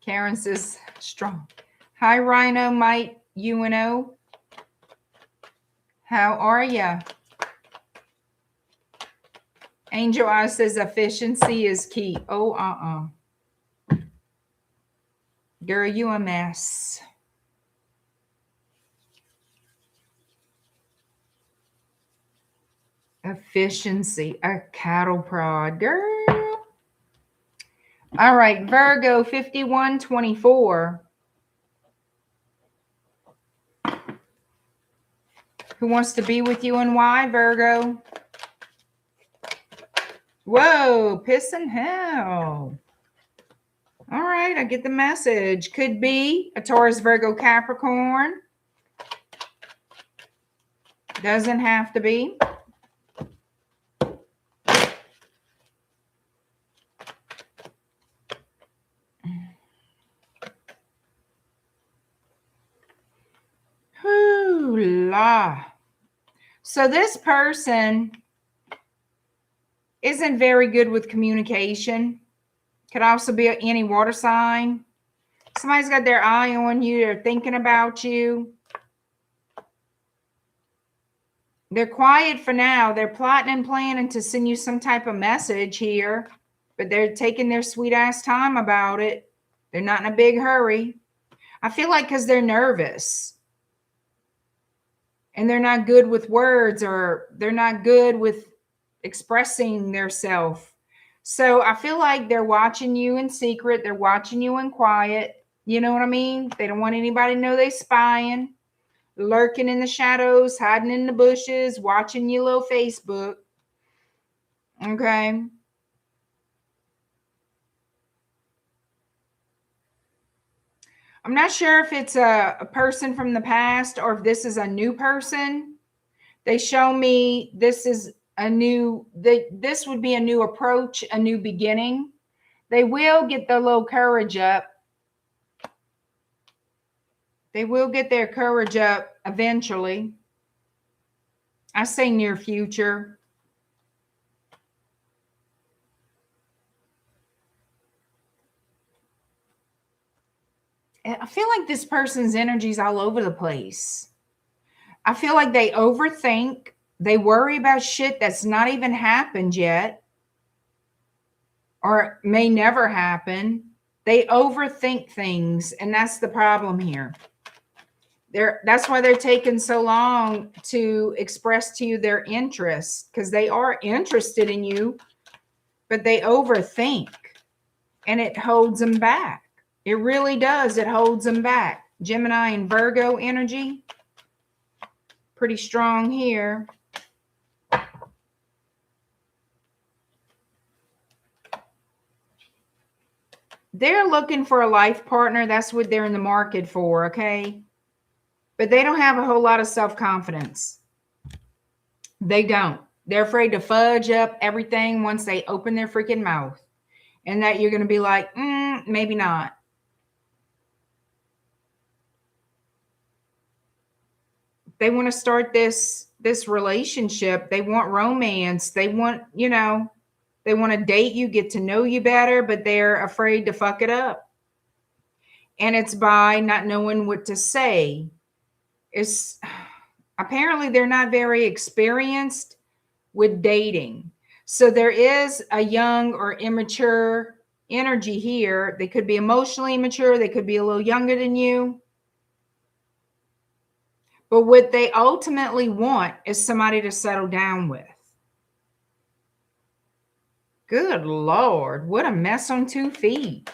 [SPEAKER 1] Karen says strong. Hi, Rhino, Mike, UNO. How are ya? Angel Eyes says efficiency is key. Oh, girl, you a mess. Efficiency, a cattle prod, girl. All right, Virgo 5124. Who wants to be with you and why, Virgo? Whoa, pissing hell. All right, I get the message. Could be a Taurus, Virgo, Capricorn. Doesn't have to be. Hoo-la. So this person isn't very good with communication. Could also be any water sign. Somebody's got their eye on you. They're thinking about you. They're quiet for now. They're plotting and planning to send you some type of message here, but they're taking their sweet ass time about it. They're not in a big hurry. I feel like because they're nervous and they're not good with words, or they're not good with expressing their self. So I feel like they're watching you in secret. They're watching you in quiet. You know what I mean? They don't want anybody to know they spying, lurking in the shadows, hiding in the bushes, watching your little Facebook. Okay. I'm not sure if it's a person from the past or if this is a new person. They show me this is a new, this would be a new approach, a new beginning. They will get their little courage up. They will get their courage up eventually. I say near future. I feel like this person's energy is all over the place. I feel like they overthink. They worry about shit that's not even happened yet, or may never happen. They overthink things, and that's the problem here. That's why they're taking so long to express to you their interest, because they are interested in you, but they overthink, and it holds them back. It really does. It holds them back. Gemini and Virgo energy, pretty strong here. They're looking for a life partner. That's what they're in the market for, okay? But they don't have a whole lot of self-confidence. They don't. They're afraid to fudge up everything once they open their freaking mouth. And that you're going to be like, maybe not. They want to start this relationship. They want romance. They want, you know, they want to date you, get to know you better, but they're afraid to fuck it up. And it's by not knowing what to say. It's apparently they're not very experienced with dating. So there is a young or immature energy here. They could be emotionally immature. They could be a little younger than you. But what they ultimately want is somebody to settle down with. Good Lord, what a mess on 2 feet.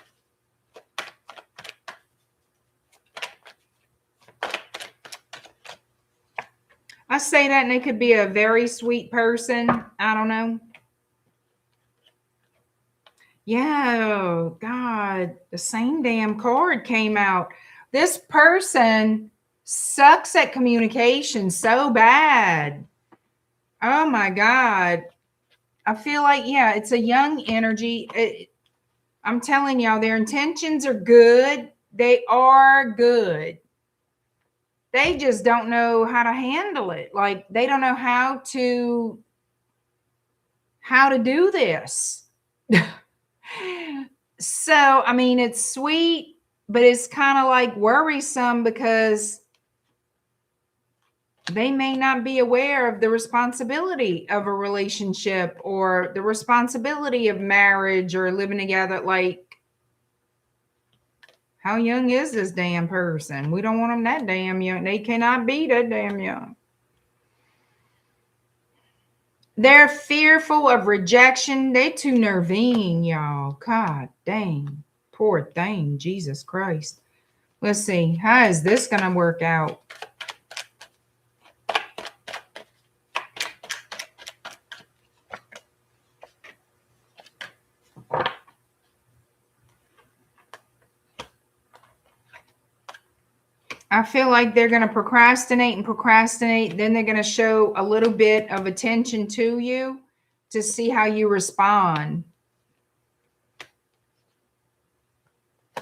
[SPEAKER 1] say that and it could be a very sweet person. I don't know. Yeah, God, the same damn card came out. This person sucks at communication so bad. Oh my God. I feel like, yeah, it's a young energy. I'm telling y'all, their intentions are good. They are good. They just don't know how to handle it. Like, they don't know how to do this. So, I mean, it's sweet, but it's kind of like worrisome because they may not be aware of the responsibility of a relationship or the responsibility of marriage or living together. Like, how young is this damn person? We don't want them that damn young. They cannot be that damn young. They're fearful of rejection. They too nervine, y'all. God dang. Poor thing. Jesus Christ. Let's see. How is this going to work out? I feel like they're going to procrastinate and procrastinate. Then they're going to show a little bit of attention to you to see how you respond.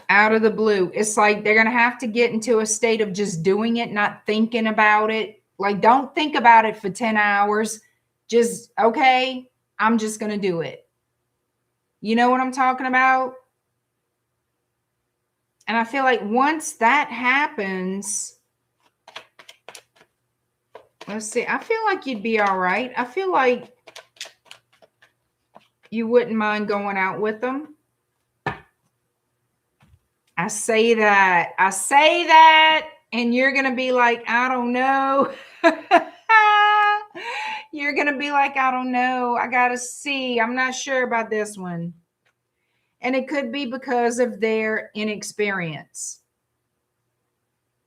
[SPEAKER 1] Out of the blue. It's like they're going to have to get into a state of just doing it, not thinking about it. Like, don't think about it for 10 hours. Just, okay, I'm just going to do it. You know what I'm talking about? And I feel like once that happens, let's see, I feel like you'd be all right. I feel like you wouldn't mind going out with them. I say that, and you're going to be like, I don't know. You're going to be like, I don't know. I got to see. I'm not sure about this one. And it could be because of their inexperience.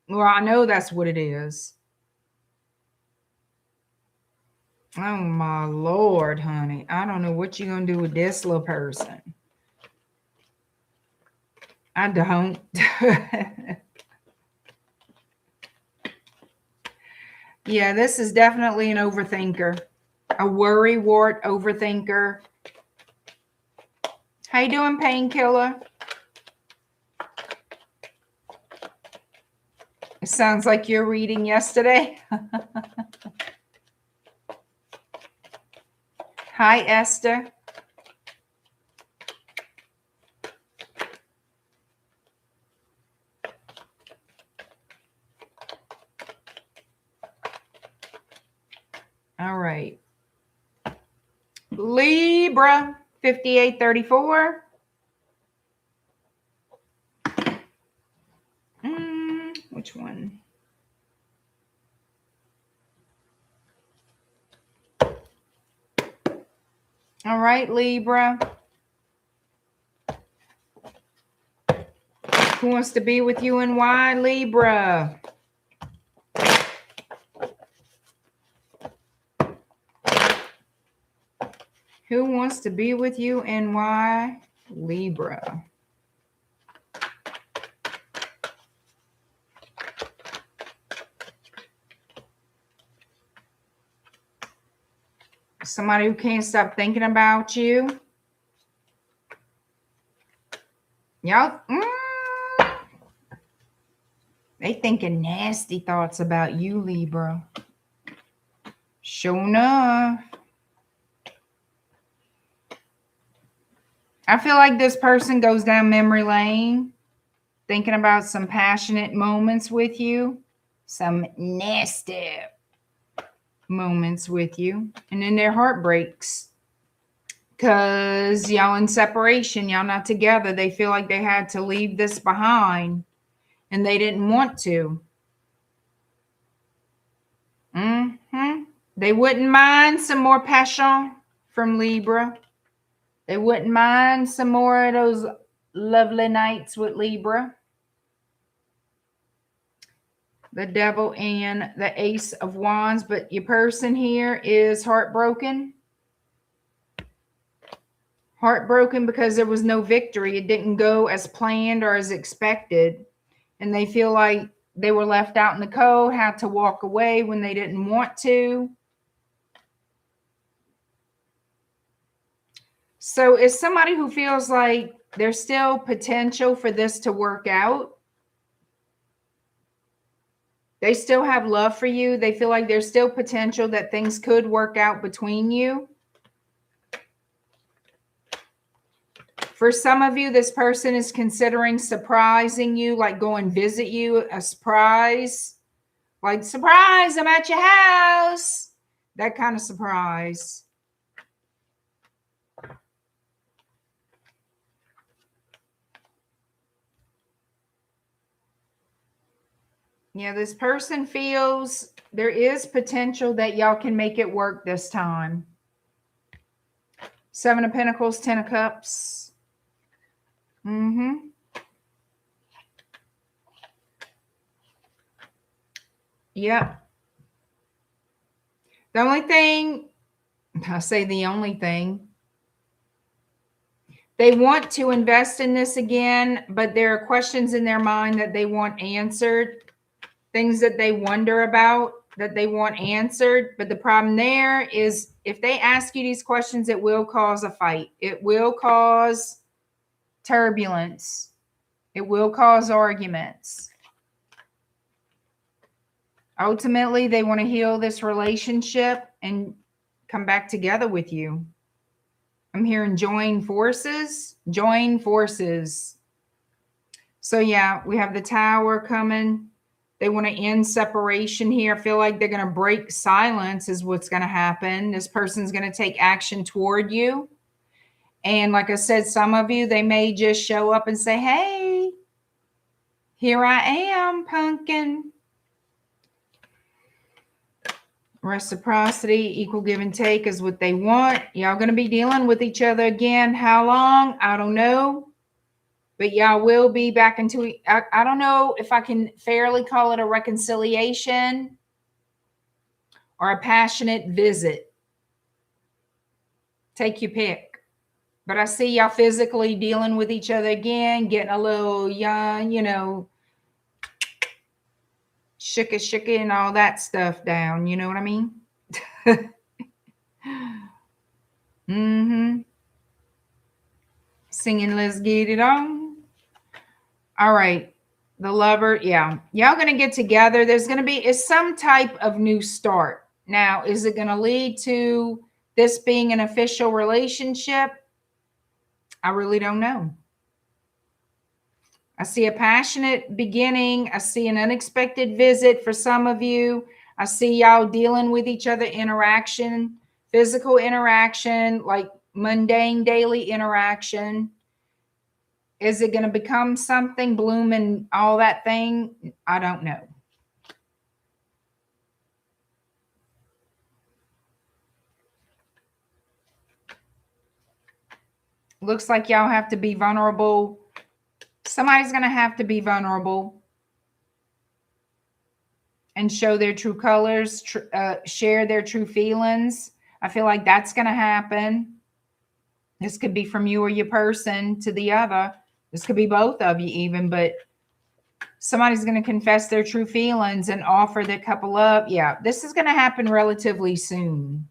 [SPEAKER 1] Well, I know that's what it is. Oh, my Lord, honey. I don't know what you're going to do with this little person. I don't. Yeah, this is definitely an overthinker. A worrywart overthinker. How you doing, painkiller? It sounds like you're reading yesterday. Hi, Esther. All right. Libra, 5834. Which one? All right, Libra. Who wants to be with you and why, Libra? Who wants to be with you and why, Libra? Somebody who can't stop thinking about you. Y'all, they thinking nasty thoughts about you, Libra. Sure enough. I feel like this person goes down memory lane, thinking about some passionate moments with you, some nasty moments with you, and then their heart breaks because y'all in separation, y'all not together. They feel like they had to leave this behind and they didn't want to. They wouldn't mind some more passion from Libra. They wouldn't mind some more of those lovely nights with Libra. The Devil and the Ace of Wands. But your person here is heartbroken. Heartbroken because there was no victory. It didn't go as planned or as expected. And they feel like they were left out in the cold, had to walk away when they didn't want to. So it's somebody who feels like there's still potential for this to work out. They still have love for you. They feel like there's still potential that things could work out between you. For some of you, this person is considering surprising you, like go and visit you, a surprise. Like, surprise, I'm at your house. That kind of surprise. Yeah, this person feels there is potential that y'all can make it work this time. 7 of Pentacles, 10 of Cups. Yep. The only thing, I say the only thing, they want to invest in this again, but there are questions in their mind that they want answered. Things that they wonder about that they want answered. But the problem there is if they ask you these questions, it will cause a fight. It will cause turbulence. It will cause arguments. Ultimately, they want to heal this relationship and come back together with you. I'm hearing join forces. Join forces. So yeah, we have the Tower coming. They want to end separation here. I feel like they're going to break silence is what's going to happen. This person's going to take action toward you. And like I said, some of you, they may just show up and say, hey, here I am, pumpkin. Reciprocity, equal give and take is what they want. Y'all going to be dealing with each other again. How long? I don't know. But y'all will be back into, I don't know if I can fairly call it a reconciliation or a passionate visit. Take your pick. But I see y'all physically dealing with each other again, getting a little young, you know, shooky and all that stuff down. You know what I mean? Singing Let's Get It On. All right. The Lover. Yeah. Y'all going to get together. There's going to be some type of new start. Now, is it going to lead to this being an official relationship? I really don't know. I see a passionate beginning. I see an unexpected visit for some of you. I see y'all dealing with each other, interaction, physical interaction, like mundane daily interaction. Is it going to become something, bloom and all that thing? I don't know. Looks like y'all have to be vulnerable. Somebody's going to have to be vulnerable and show their true colors, share their true feelings. I feel like that's going to happen. This could be from you or your person to the other. This could be both of you even, but somebody's going to confess their true feelings and offer the couple up. Yeah, this is going to happen relatively soon.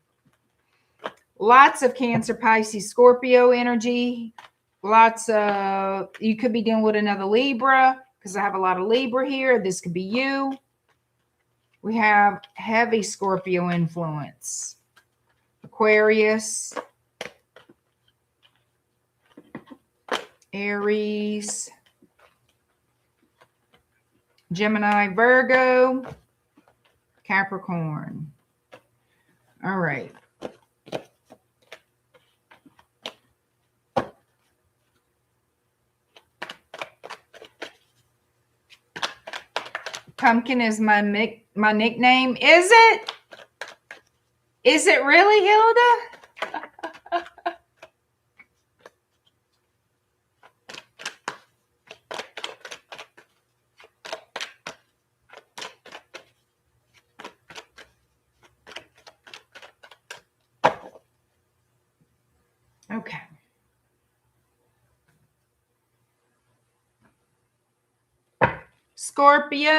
[SPEAKER 1] Lots of Cancer, Pisces, Scorpio energy. Lots of, you could be dealing with another Libra because I have a lot of Libra here. This could be you. We have heavy Scorpio influence. Aquarius. Aries. Gemini, Virgo. Capricorn. All right. Pumpkin is my nickname. Is it? Is it really, Hilda? Scorpio,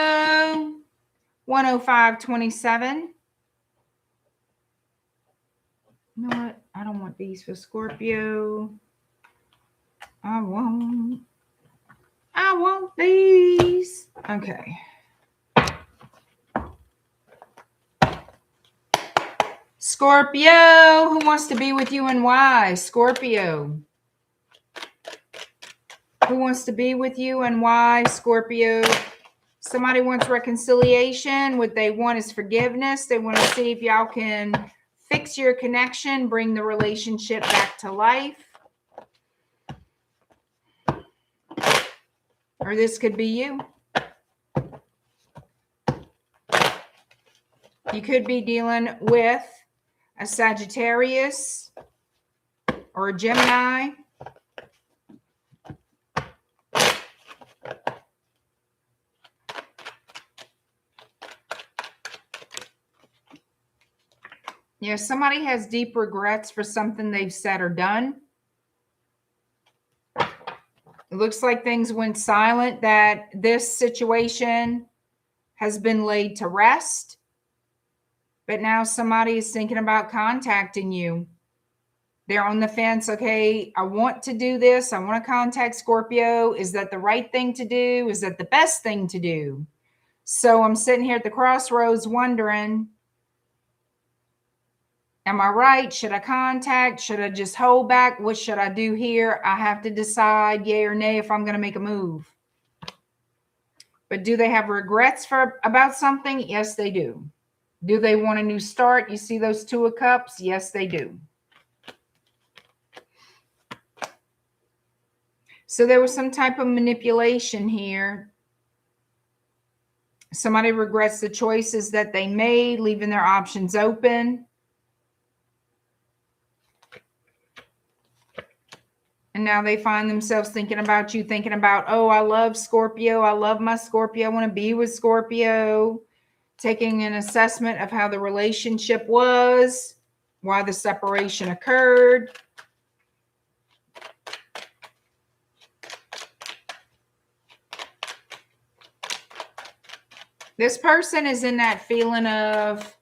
[SPEAKER 1] 10527. You know what? I don't want these for Scorpio. I want these. Okay. Scorpio, who wants to be with you and why? Scorpio. Who wants to be with you and why? Scorpio. Somebody wants reconciliation. What they want is forgiveness. They want to see if y'all can fix your connection, bring the relationship back to life. Or this could be you. You could be dealing with a Sagittarius or a Gemini. Yeah, somebody has deep regrets for something they've said or done. It looks like things went silent, that this situation has been laid to rest. But now somebody is thinking about contacting you. They're on the fence. Okay, I want to do this. I want to contact Scorpio. Is that the right thing to do? Is that the best thing to do? So I'm sitting here at the crossroads wondering, am I right? Should I contact? Should I just hold back? What should I do here? I have to decide yay or nay if I'm going to make a move. But do they have regrets about something? Yes, they do. Do they want a new start? You see those Two of Cups? Yes, they do. So there was some type of manipulation here. Somebody regrets the choices that they made, leaving their options open. And now they find themselves thinking about you, thinking about, oh, I love Scorpio. I love my Scorpio. I want to be with Scorpio. Taking an assessment of how the relationship was, why the separation occurred. This person is in that feeling of,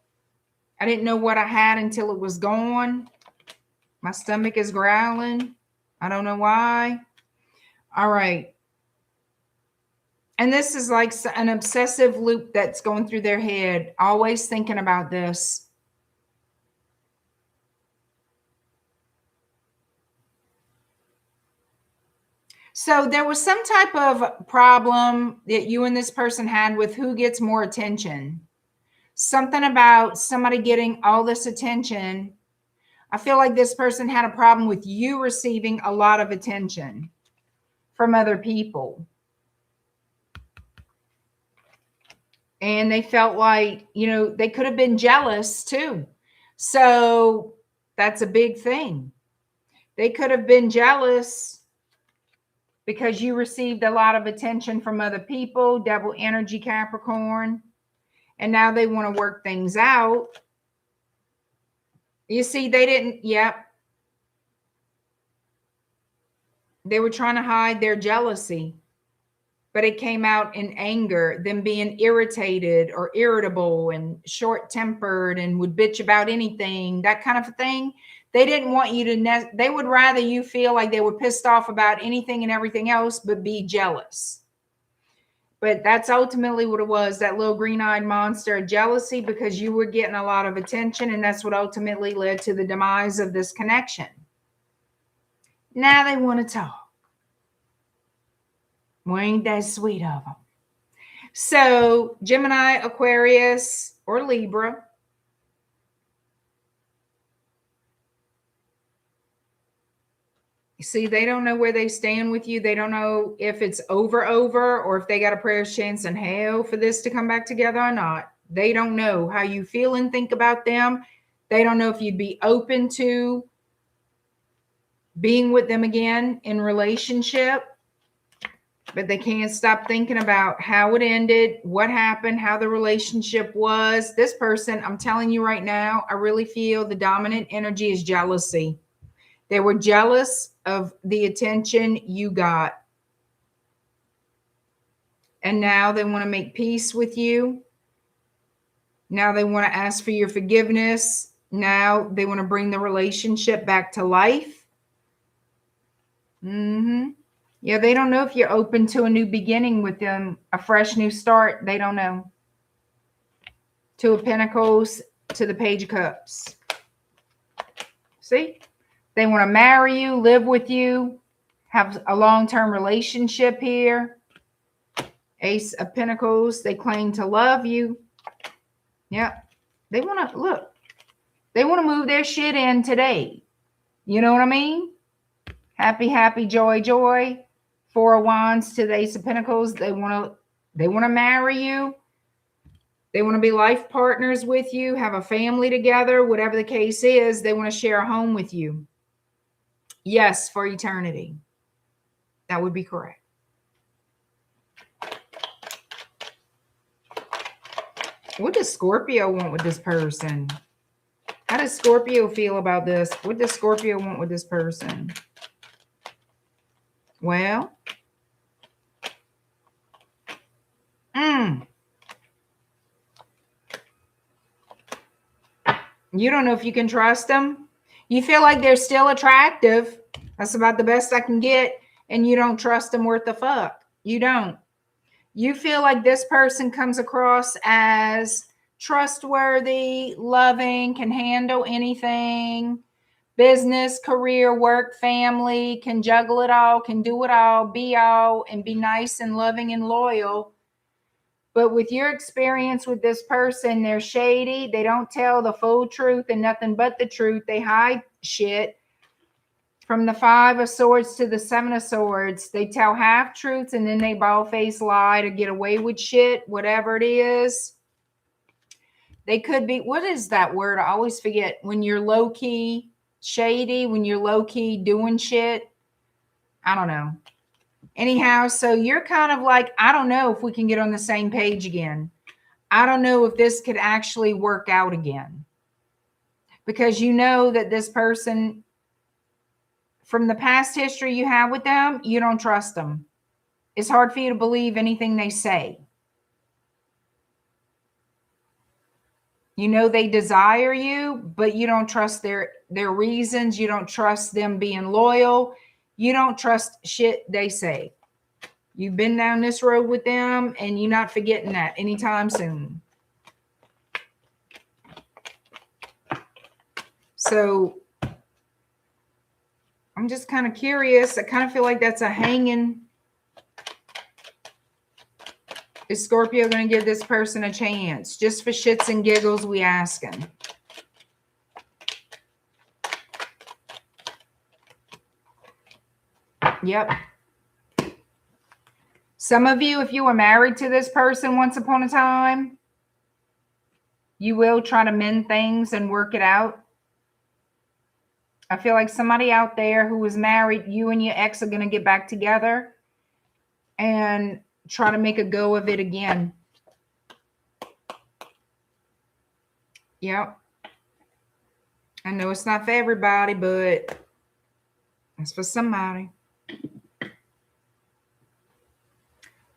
[SPEAKER 1] I didn't know what I had until it was gone. My stomach is growling. I don't know why. All right. And this is like an obsessive loop that's going through their head, always thinking about this. So there was some type of problem that you and this person had with who gets more attention. Something about somebody getting all this attention. I feel like this person had a problem with you receiving a lot of attention from other people. And they felt like, you know, they could have been jealous too. So that's a big thing. They could have been jealous because you received a lot of attention from other people, double energy Capricorn. And now they want to work things out. You see, they didn't, yep. They were trying to hide their jealousy. But it came out in anger, them being irritated or irritable and short-tempered and would bitch about anything, that kind of a thing. They didn't want you to, they would rather you feel like they were pissed off about anything and everything else, but be jealous. But that's ultimately what it was, that little green-eyed monster of jealousy, because you were getting a lot of attention, and that's what ultimately led to the demise of this connection. Now they want to talk. Well, ain't that sweet of them? So Gemini, Aquarius, or Libra. See, they don't know where they stand with you. They don't know if it's over, or if they got a prayer's chance in hell for this to come back together or not. They don't know how you feel and think about them. They don't know if you'd be open to being with them again in relationship. But they can't stop thinking about how it ended, what happened, how the relationship was. This person, I'm telling you right now, I really feel the dominant energy is jealousy. They were jealous of the attention you got. And now they want to make peace with you. Now they want to ask for your forgiveness. Now they want to bring the relationship back to life. Yeah, they don't know if you're open to a new beginning with them, a fresh new start. They don't know. Two of Pentacles to the Page of Cups. See? They want to marry you, live with you, have a long-term relationship here. Ace of Pentacles. They claim to love you. Yep. They want to, look, they want to move their shit in today. You know what I mean? Happy, happy, joy, joy. Four of Wands to the Ace of Pentacles. They want to marry you. They want to be life partners with you, have a family together, whatever the case is. They want to share a home with you. Yes, for eternity. That would be correct. What does Scorpio want with this person? How does Scorpio feel about this? What does Scorpio want with this person? Well, you don't know if you can trust them. You feel like they're still attractive. That's about the best I can get. And you don't trust them worth the fuck. You don't. You feel like this person comes across as trustworthy, loving, can handle anything. Business, career, work, family, can juggle it all, can do it all, and be nice and loving and loyal. But with your experience with this person, they're shady. They don't tell the full truth and nothing but the truth. They hide shit. From the Five of Swords to the Seven of Swords, they tell half truths and then they bald-faced lie to get away with shit, whatever it is. They could be, what is that word? I always forget. When you're low-key shady, when you're low-key doing shit. I don't know. Anyhow, so you're kind of like, I don't know if we can get on the same page again. I don't know if this could actually work out again. Because you know that this person, from the past history you have with them, you don't trust them. It's hard for you to believe anything they say. You know they desire you, but you don't trust their reasons. You don't trust them being loyal. You don't trust shit they say. You've been down this road with them, and you're not forgetting that anytime soon. So I'm just kind of curious. I kind of feel like that's a hanging. Is Scorpio going to give this person a chance? Just for shits and giggles, we asking. Yep. Some of you, if you were married to this person once upon a time, you will try to mend things and work it out. I feel like somebody out there who was married, you and your ex are going to get back together and try to make a go of it again. Yep. I know it's not for everybody, but it's for somebody.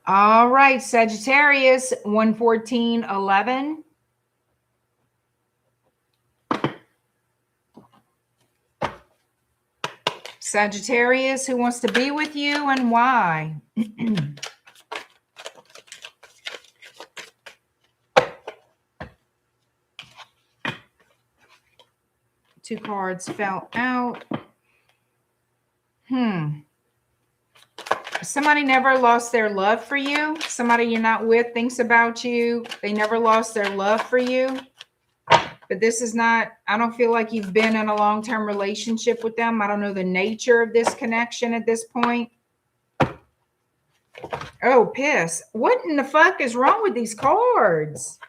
[SPEAKER 1] All right, Sagittarius, 114:11. Sagittarius, who wants to be with you and why? Two cards fell out. Somebody never lost their love for you. Somebody you're not with thinks about you. They never lost their love for you. But this is not, I don't feel like you've been in a long-term relationship with them. I don't know the nature of this connection at this point. Oh, piss. What in the fuck is wrong with these cards?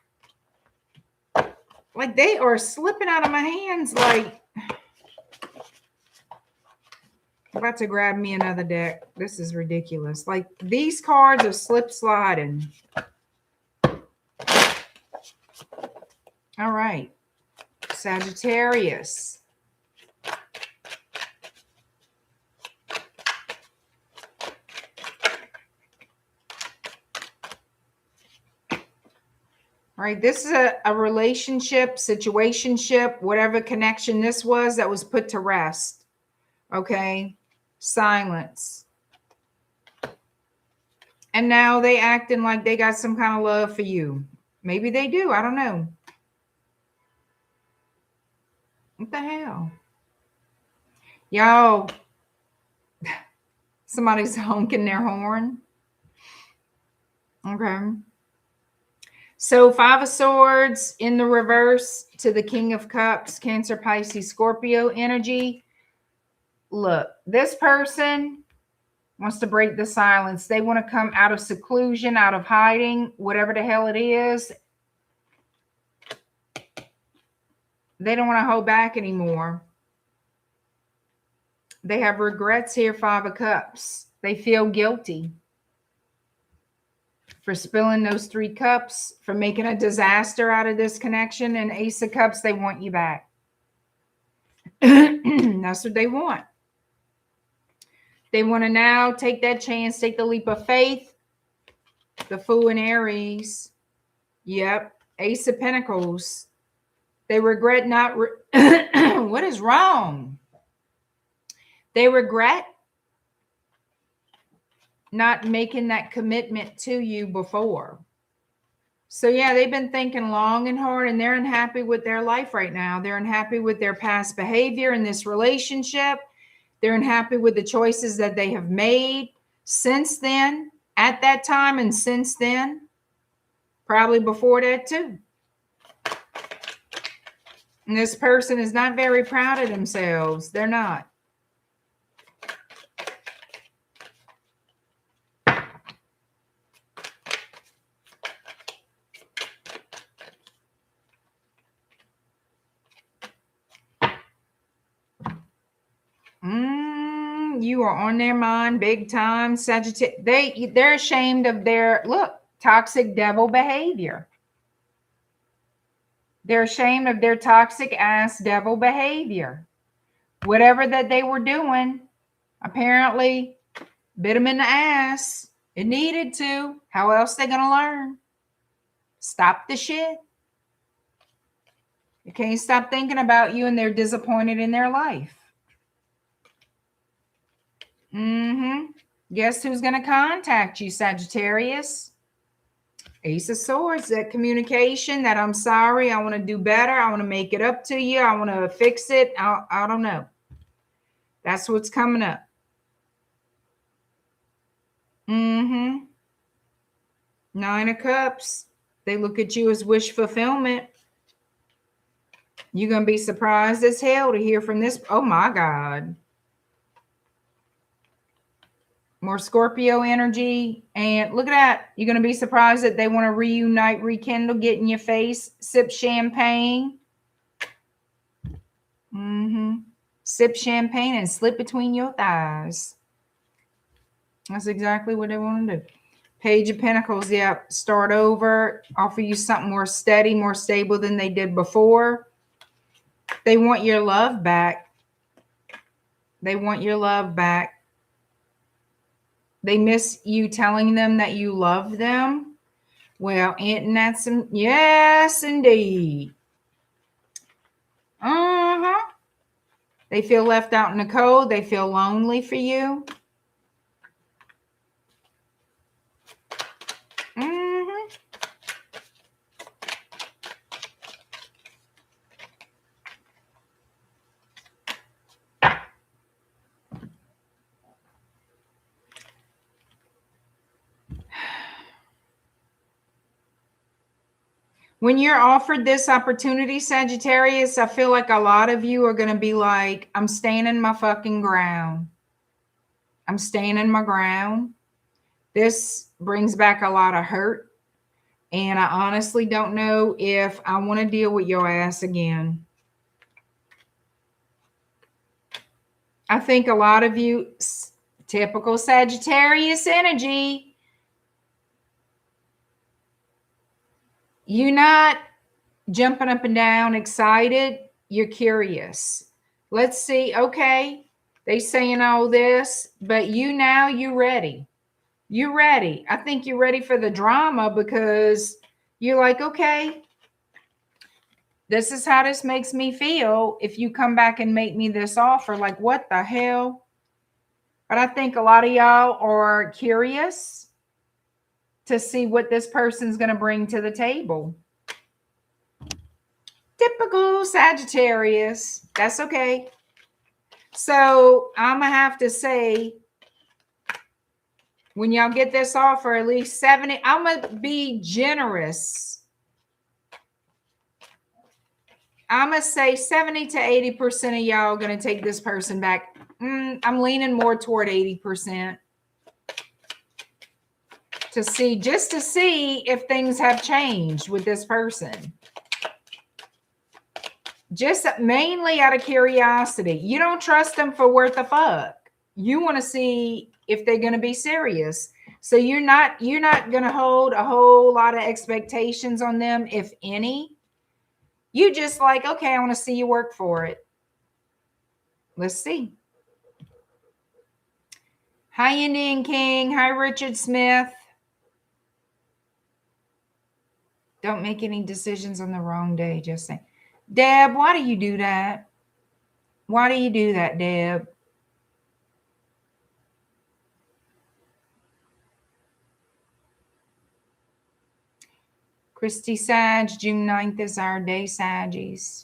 [SPEAKER 1] Like they are slipping out of my hands like... I'm about to grab me another deck. This is ridiculous. Like these cards are slip sliding. All right. Sagittarius. Right? This is a relationship, situationship, whatever connection this was that was put to rest. Okay? Silence. And now they acting like they got some kind of love for you. Maybe they do. I don't know. What the hell? Y'all, somebody's honking their horn. Okay. So 5 of Swords in the reverse to the King of Cups, Cancer, Pisces, Scorpio energy. Look, this person wants to break the silence. They want to come out of seclusion, out of hiding, whatever the hell it is. They don't want to hold back anymore. They have regrets here, 5 of Cups. They feel guilty for spilling those 3 cups, for making a disaster out of this connection. And Ace of Cups, they want you back. That's what they want. They want to now take that chance, take the leap of faith. The Fool in Aries. Yep. Ace of Pentacles. They regret not... What is wrong? They regret not making that commitment to you before. So yeah, they've been thinking long and hard, and they're unhappy with their life right now. They're unhappy with their past behavior in this relationship. They're unhappy with the choices that they have made since then, at that time, and since then, probably before that too. And this person is not very proud of themselves. They're not. You are on their mind big time, Sagittarius. They're ashamed of their, look, toxic devil behavior. They're ashamed of their toxic ass devil behavior. Whatever that they were doing, apparently bit them in the ass. It needed to. How else they gonna learn? Stop the shit. You can't stop thinking about you, and they're disappointed in their life. Guess who's going to contact you, Sagittarius? Ace of Swords, that communication, that I'm sorry, I want to do better, I want to make it up to you, I want to fix it. I don't know. That's what's coming up. Nine of Cups. They look at you as wish fulfillment. You're going to be surprised as hell to hear from this. Oh, my God. More Scorpio energy. And look at that. You're going to be surprised that they want to reunite, rekindle, get in your face, sip champagne. Sip champagne and slip between your thighs. That's exactly what they want to do. Page of Pentacles. Yep. Start over. Offer you something more steady, more stable than they did before. They want your love back. They want your love back. They miss you telling them that you love them. Well, ain't that some? Yes, indeed. They feel left out in the cold. They feel lonely for you. When you're offered this opportunity, Sagittarius, I feel like a lot of you are going to be like, I'm staying in my fucking ground. I'm staying in my ground. This brings back a lot of hurt. And I honestly don't know if I want to deal with your ass again. I think a lot of you, typical Sagittarius energy, you're not jumping up and down excited. You're curious. Let's see. Okay. They saying all this, but you're ready. You're ready. I think you're ready for the drama because You're like, okay, this is how this makes me feel. If you come back and make me this offer, like, what the hell? But I think a lot of y'all are curious to see what this person's going to bring to the table. Typical Sagittarius. That's okay. So I'm going to have to say, when y'all get this offer, at least 70, I'm going to be generous. I'm going to say 70 to 80% of y'all are going to take this person back. I'm leaning more toward 80% to see, just to see if things have changed with this person. Just mainly out of curiosity. You don't trust them for worth a fuck. You want to see if they're going to be serious. So you're not going to hold a whole lot of expectations on them, if any. You just like, okay, I want to see you work for it. Let's see. Hi, Indian King. Hi, Richard Smith. Don't make any decisions on the wrong day. Just saying. Deb, why do you do that? Why do you do that, Deb? Christy Sag, June 9th is our day, Saggies.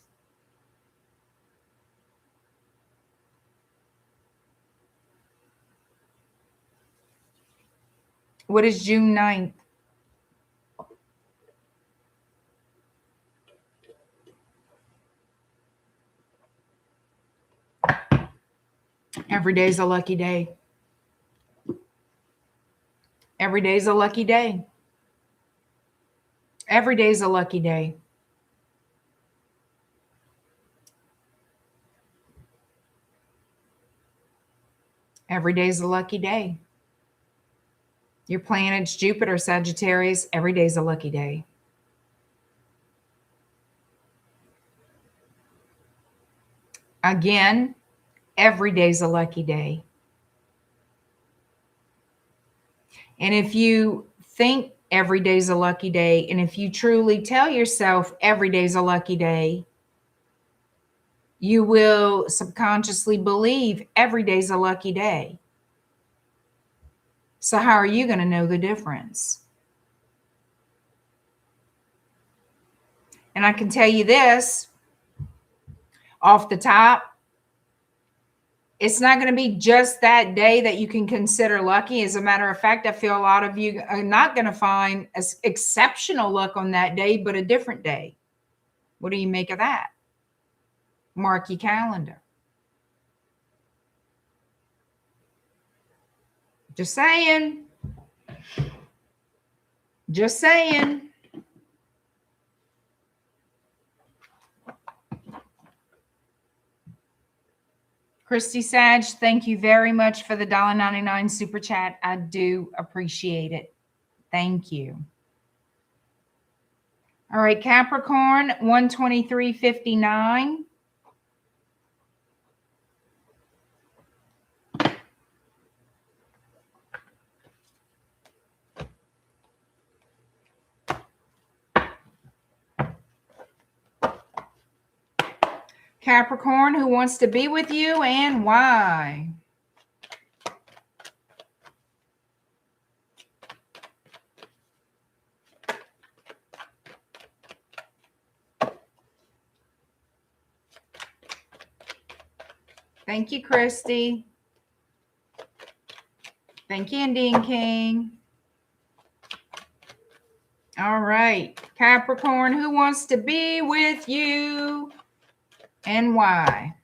[SPEAKER 1] What is June 9th? Every day's a lucky day. Every day's a lucky day. Every day's a lucky day. Every day's a lucky day. Your planet's Jupiter, Sagittarius. Every day's a lucky day. Again, every day's a lucky day. And if you think every day's a lucky day, and if you truly tell yourself every day's a lucky day, you will subconsciously believe every day's a lucky day. So how are you going to know the difference? And I can tell you this off the top, it's not going to be just that day that you can consider lucky. As a matter of fact, I feel a lot of you are not going to find exceptional luck on that day, but a different day. What do you make of that? Mark your calendar. Just saying. Just saying. Christy Sag, thank you very much for the $1.99 super chat. I do appreciate it. Thank you. All right, Capricorn, 123.59. Capricorn, who wants to be with you and why? Thank you, Christy. Thank you, Indian King. All right, Capricorn, who wants to be with you and why?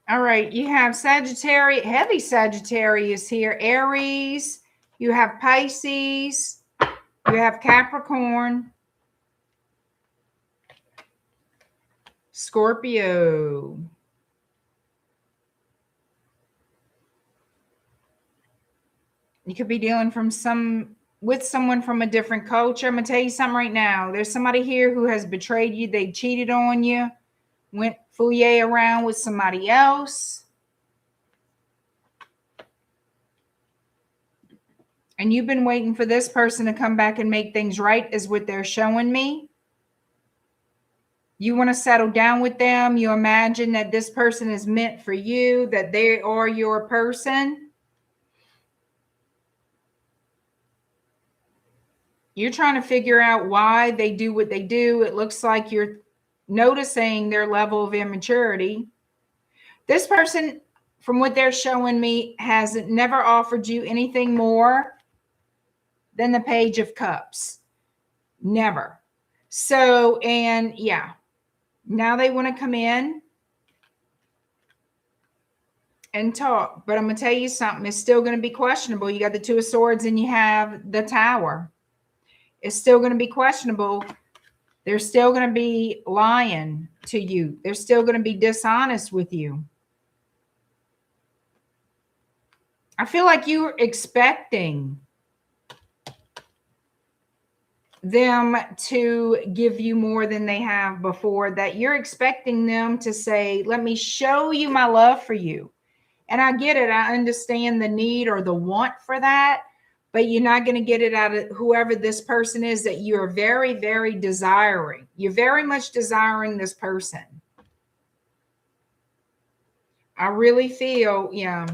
[SPEAKER 1] All right, you have Sagittarius, heavy Sagittarius here, Aries, you have Pisces, you have Capricorn, Scorpio. You could be dealing with someone from a different culture. I'm going to tell you something right now. There's somebody here who has betrayed you. They cheated on you, went fouillé around with somebody else. And you've been waiting for this person to come back and make things right, is what they're showing me. You want to settle down with them. You imagine that this person is meant for you, that they are your person. You're trying to figure out why they do what they do. It looks like you're noticing their level of immaturity. This person, from what they're showing me, has never offered you anything more than the Page of Cups. Never. So, and yeah, now they want to come in and talk. But I'm going to tell you something. It's still going to be questionable. You got the Two of Swords and you have the Tower. It's still going to be questionable. They're still going to be lying to you. They're still going to be dishonest with you. I feel like you're expecting them to give you more than they have before, that you're expecting them to say, let me show you my love for you. And I get it. I understand the need or the want for that, but you're not going to get it out of whoever this person is that you're very, very desiring. You're very much desiring this person. I really feel, yeah.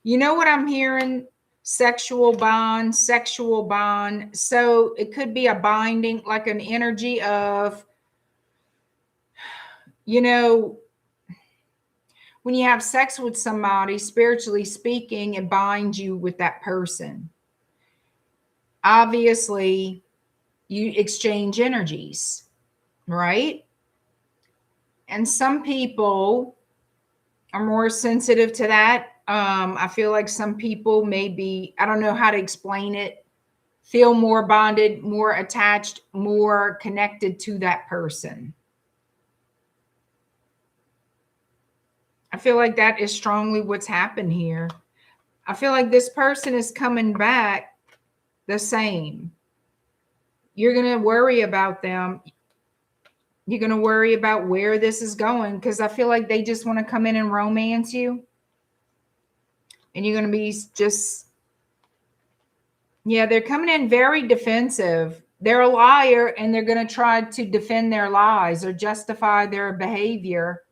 [SPEAKER 1] You know what I'm hearing? Sexual bond, sexual bond. So it could be a binding, like an energy of, you know, when you have sex with somebody, spiritually speaking, it binds you with that person. Obviously, you exchange energies, right? And some people are more sensitive to that. I feel like some people maybe, I don't know how to explain it, feel more bonded, more attached, more connected to that person. I feel like that is strongly what's happened here. I feel like this person is coming back the same. You're going to worry about them. You're going to worry about where this is going, because I feel like they just want to come in and romance you. And you're going to be just, yeah, they're coming in very defensive. They're a liar and they're going to try to defend their lies or justify their behavior.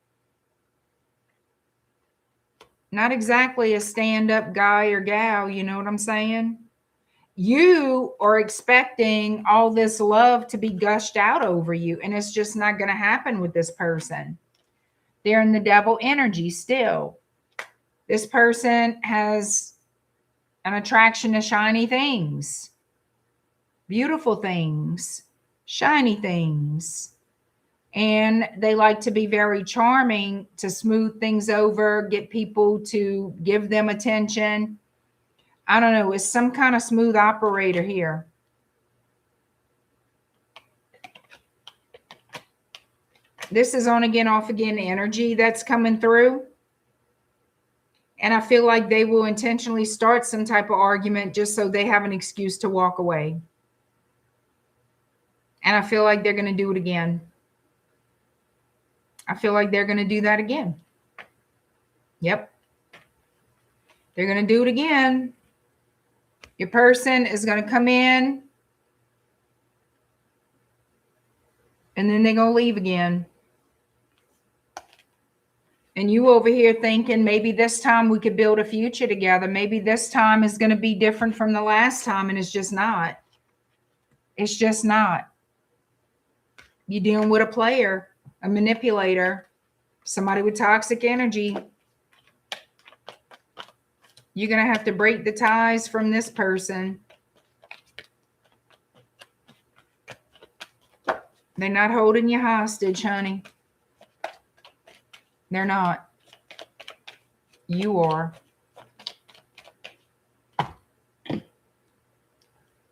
[SPEAKER 1] Not exactly a stand-up guy or gal, you know what I'm saying? You are expecting all this love to be gushed out over you, and it's just not going to happen with this person. They're in the devil energy still. This person has an attraction to shiny things, beautiful things, shiny things. And they like to be very charming, to smooth things over, get people to give them attention. I don't know. It's some kind of smooth operator here. This is on again, off again energy that's coming through. And I feel like they will intentionally start some type of argument just so they have an excuse to walk away. And I feel like they're going to do it again. I feel like they're going to do that again. Yep. They're going to do it again. Your person is going to come in and then they're going to leave again. And you over here thinking maybe this time we could build a future together. Maybe this time is going to be different from the last time, and it's just not. It's just not. You're dealing with a player, a manipulator, somebody with toxic energy. You're going to have to break the ties from this person. They're not holding you hostage, honey. They're not. You are.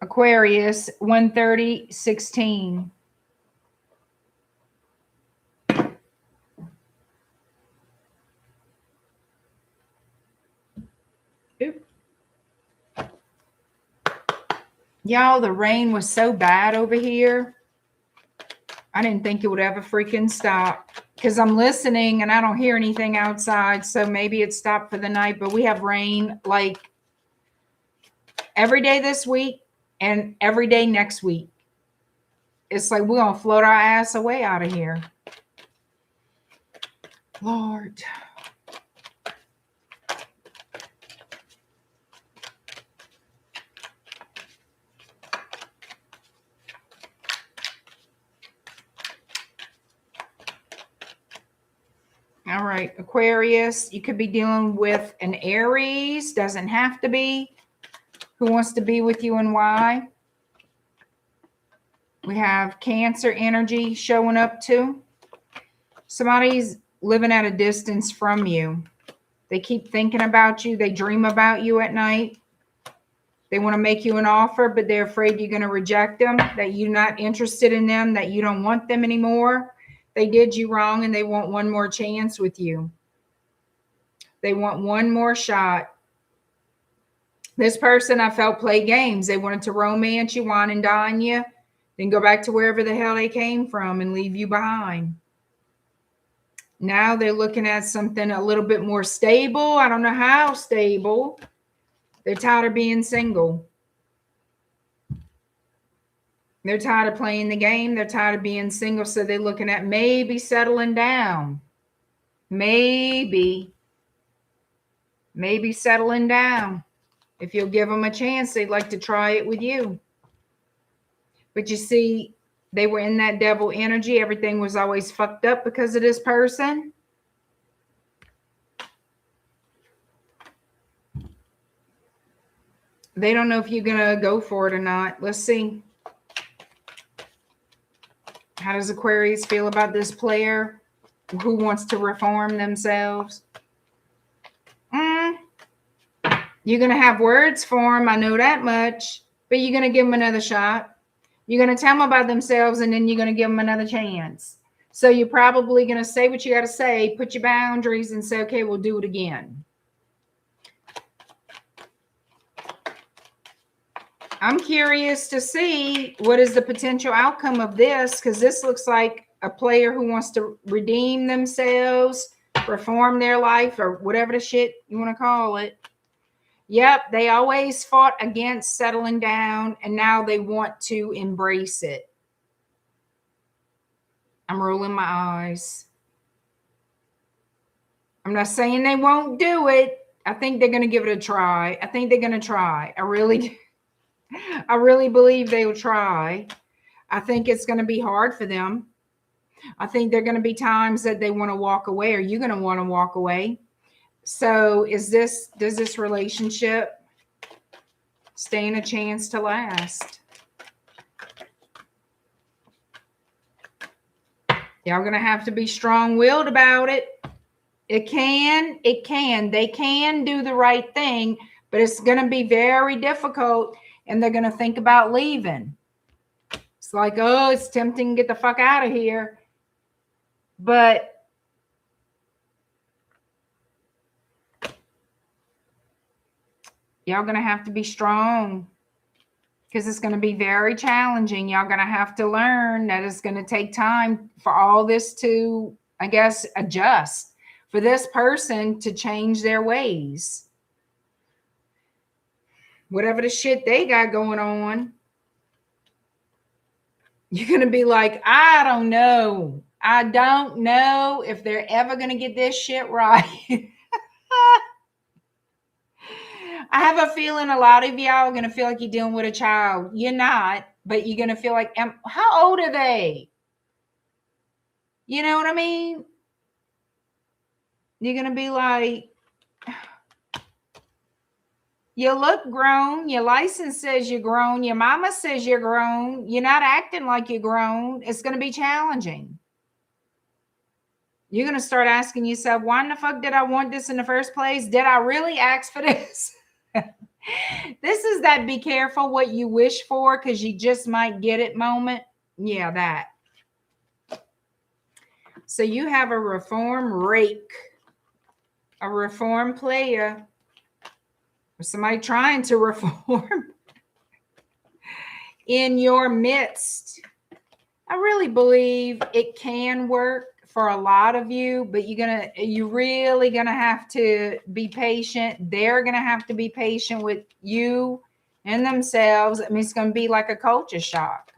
[SPEAKER 1] Aquarius 130:16. Oop. Y'all, the rain was so bad over here. I didn't think it would ever freaking stop because I'm listening and I don't hear anything outside. So maybe it stopped for the night, but we have rain like every day this week and every day next week. It's like we're going to float our ass away out of here. Lord. All right, Aquarius, you could be dealing with an Aries. Doesn't have to be. Who wants to be with you and why? We have Cancer energy showing up too. Somebody's living at a distance from you. They keep thinking about you. They dream about you at night. They want to make you an offer, but they're afraid you're going to reject them, that you're not interested in them, that you don't want them anymore. They did you wrong and they want one more chance with you. They want one more shot. This person I felt play games. They wanted to romance you, wine and dine you, then go back to wherever the hell they came from and leave you behind. Now they're looking at something a little bit more stable. I don't know how stable. They're tired of being single. They're tired of playing the game. They're tired of being single. So they're looking at maybe settling down. Maybe settling down. If you'll give them a chance, they'd like to try it with you. But you see, they were in that devil energy. Everything was always fucked up because of this person. They don't know if you're going to go for it or not. Let's see. How does Aquarius feel about this player who wants to reform themselves? You're going to have words for them. I know that much. But you're going to give them another shot. You're going to tell them about themselves, and then you're going to give them another chance. So you're probably going to say what you got to say, put your boundaries, and say, okay, we'll do it again. I'm curious to see what is the potential outcome of this, because this looks like a player who wants to redeem themselves, reform their life, or whatever the shit you want to call it. Yep, they always fought against settling down, and now they want to embrace it. I'm rolling my eyes. I'm not saying they won't do it. I think they're going to give it a try. I think they're going to try. I really believe they will try. I think it's going to be hard for them. I think there are going to be times that they want to walk away, or you're going to want to walk away. So does this relationship stand a chance to last? Y'all going to have to be strong-willed about it. They can do the right thing, but it's going to be very difficult, and they're going to think about leaving. It's like, oh, it's tempting to get the fuck out of here. But y'all going to have to be strong, because it's going to be very challenging. Y'all going to have to learn that it's going to take time for all this to, I guess, adjust, for this person to change their ways. Whatever the shit they got going on, you're going to be like, I don't know. I don't know if they're ever going to get this shit right. I have a feeling a lot of y'all are going to feel like you're dealing with a child. You're not, but you're going to feel like, how old are they? You know what I mean? You're going to be like, you look grown. Your license says you're grown. Your mama says you're grown. You're not acting like you're grown. It's going to be challenging. You're going to start asking yourself, why in the fuck did I want this in the first place? Did I really ask for this? This is that be careful what you wish for, because you just might get it moment. Yeah, that. So you have a reform rake, a reform player, or somebody trying to reform. in your midst. I really believe it can work for a lot of you, but you're really gonna have to be patient. They're gonna have to be patient with you and themselves. I mean, it's gonna be like a culture shock.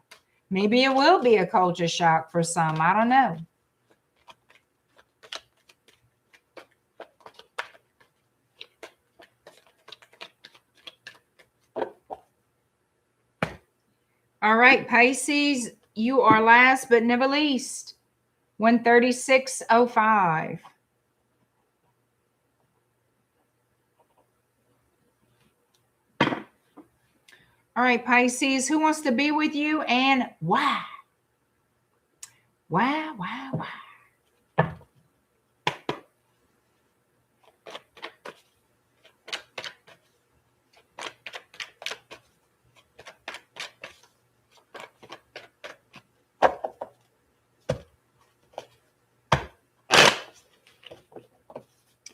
[SPEAKER 1] Maybe it will be a culture shock for some. I don't know. All right, Pisces, you are last but never least. 136.05. All right, Pisces, who wants to be with you and why? Why?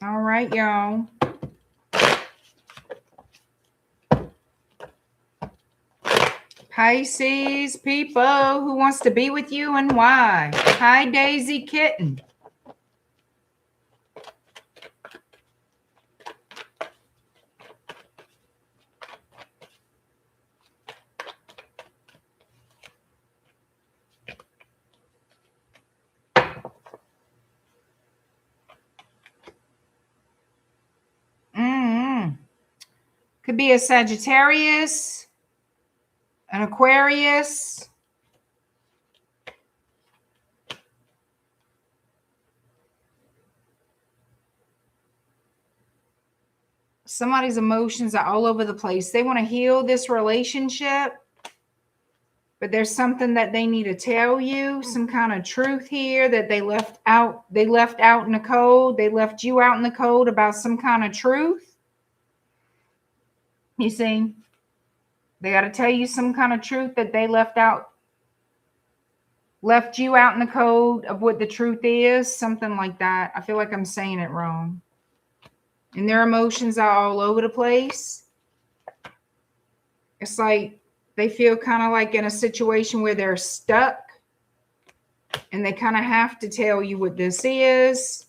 [SPEAKER 1] All right, y'all. Pisces people, who wants to be with you and why? Hi, Daisy Kitten. Could be a Sagittarius, an Aquarius. Somebody's emotions are all over the place. They want to heal this relationship, but there's something that they need to tell you, some kind of truth here that they left out. They left out in the code. They left you out in the code about some kind of truth. You see, they got to tell you some kind of truth that they left you out in the code of what the truth is, something like that. I feel like I'm saying it wrong. And their emotions are all over the place. It's like they feel kind of like in a situation where they're stuck and they kind of have to tell you what this is.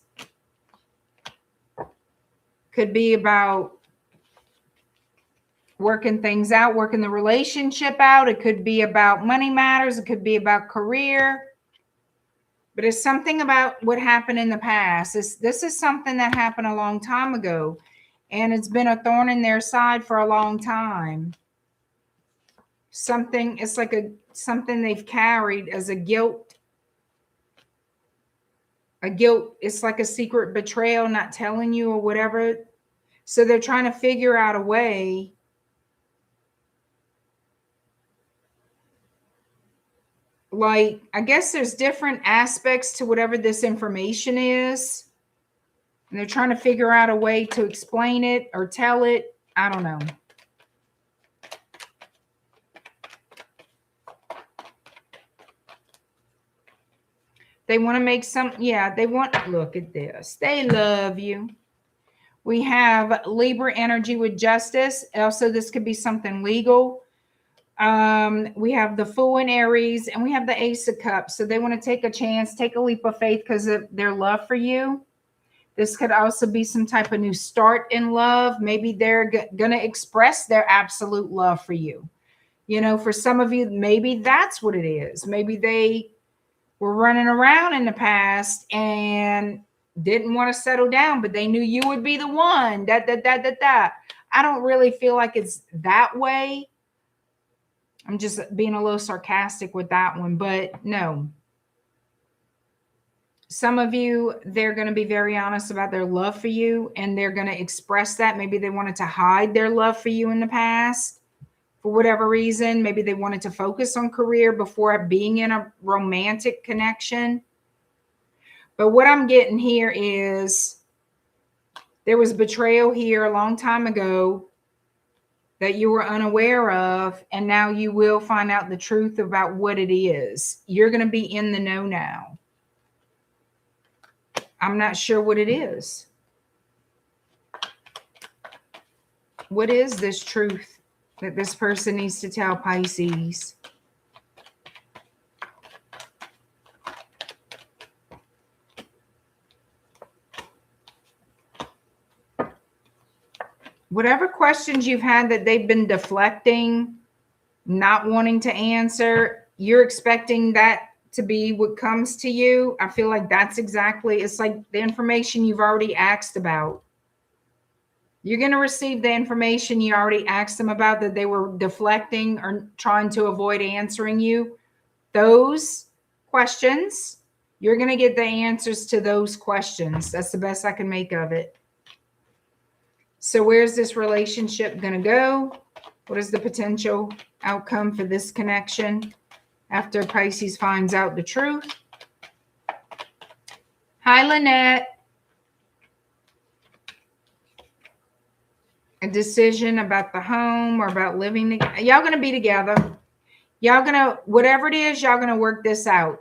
[SPEAKER 1] Could be about working things out, working the relationship out. It could be about money matters. It could be about career. But it's something about what happened in the past. This is something that happened a long time ago, and it's been a thorn in their side for a long time. It's like something they've carried as a guilt. It's like a secret betrayal, not telling you or whatever. So they're trying to figure out a way like, I guess there's different aspects to whatever this information is. And they're trying to figure out a way to explain it or tell it. I don't know. They want to make look at this. They love you. We have Libra energy with justice. Also, this could be something legal. We have the Fool in Aries, and we have the Ace of Cups. So they want to take a chance, take a leap of faith because of their love for you. This could also be some type of new start in love. Maybe they're going to express their absolute love for you. You know, for some of you, maybe that's what it is. Maybe they were running around in the past and didn't want to settle down, but they knew you would be the one. I don't really feel like it's that way. I'm just being a little sarcastic with that one, but no. Some of you, they're going to be very honest about their love for you, and they're going to express that. Maybe they wanted to hide their love for you in the past for whatever reason. Maybe they wanted to focus on career before being in a romantic connection. But what I'm getting here is there was betrayal here a long time ago that you were unaware of, and now you will find out the truth about what it is. You're going to be in the know now. I'm not sure what it is. What is this truth? that this person needs to tell Pisces? Whatever questions you've had that they've been deflecting, not wanting to answer, you're expecting that to be what comes to you. I feel like that's exactly, it's like the information you've already asked about. You're going to receive the information you already asked them about that they were deflecting or trying to avoid answering you. Those questions, you're going to get the answers to those questions. That's the best I can make of it. So where's this relationship going to go? What is the potential outcome for this connection after Pisces finds out the truth? Hi, Lynette. A decision about the home or about living together. Y'all going to be together. Y'all going to, whatever it is, y'all going to work this out.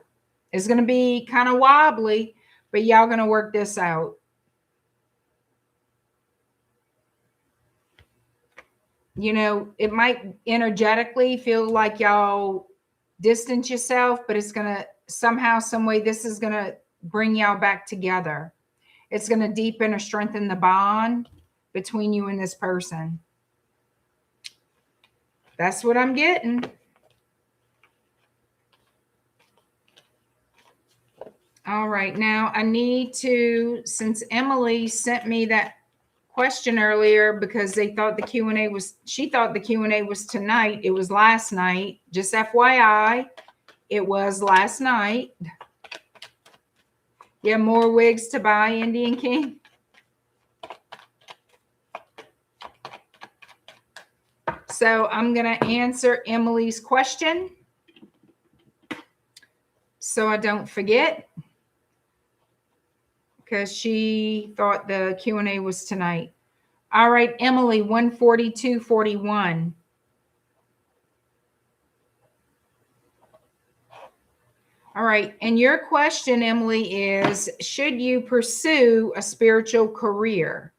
[SPEAKER 1] It's going to be kind of wobbly, but y'all going to work this out. You know, it might energetically feel like y'all distance yourself, but it's going to somehow, some way, this is going to bring y'all back together. It's going to deepen or strengthen the bond between you and this person. That's what I'm getting. All right. Now I need to, since Emily sent me that question earlier because they thought the Q&A was, she thought the Q&A was tonight. It was last night. Just FYI, it was last night. Yeah, more wigs to buy, Indian King. So I'm going to answer Emily's question so I don't forget, because she thought the Q&A was tonight. All right, Emily, 14241. All right, and your question, Emily, is, should you pursue a spiritual career?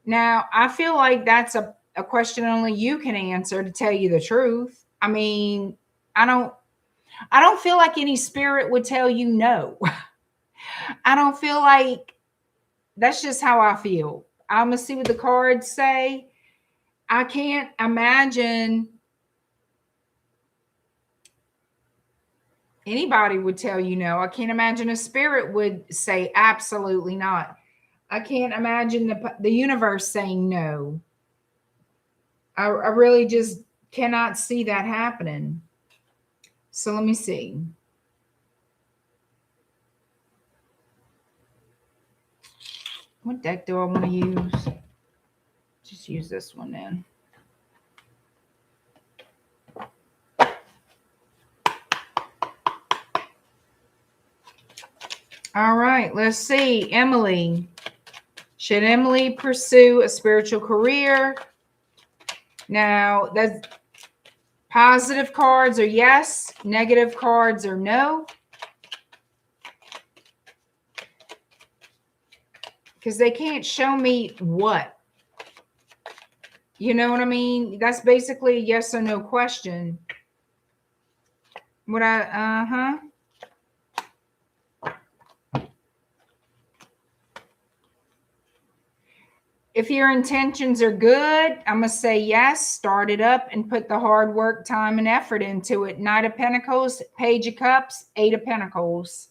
[SPEAKER 1] Now, I feel like that's a question only you can answer, to tell you the truth. I mean, I don't feel like any spirit would tell you no. I don't feel like, that's just how I feel. I'm going to see what the cards say. I can't imagine anybody would tell you no. I can't imagine a spirit would say absolutely not. I can't imagine the universe saying no. I really just cannot see that happening. So let me see. What deck do I want to use? Just use this one then. All right, let's see. Emily. Should Emily pursue a spiritual career? Now, that's positive cards are yes, negative cards are no. Because they can't show me what. You know what I mean? That's basically a yes or no question. What If your intentions are good, I'm going to say yes, start it up and put the hard work, time, and effort into it. Knight of Pentacles, Page of Cups, Eight of Pentacles.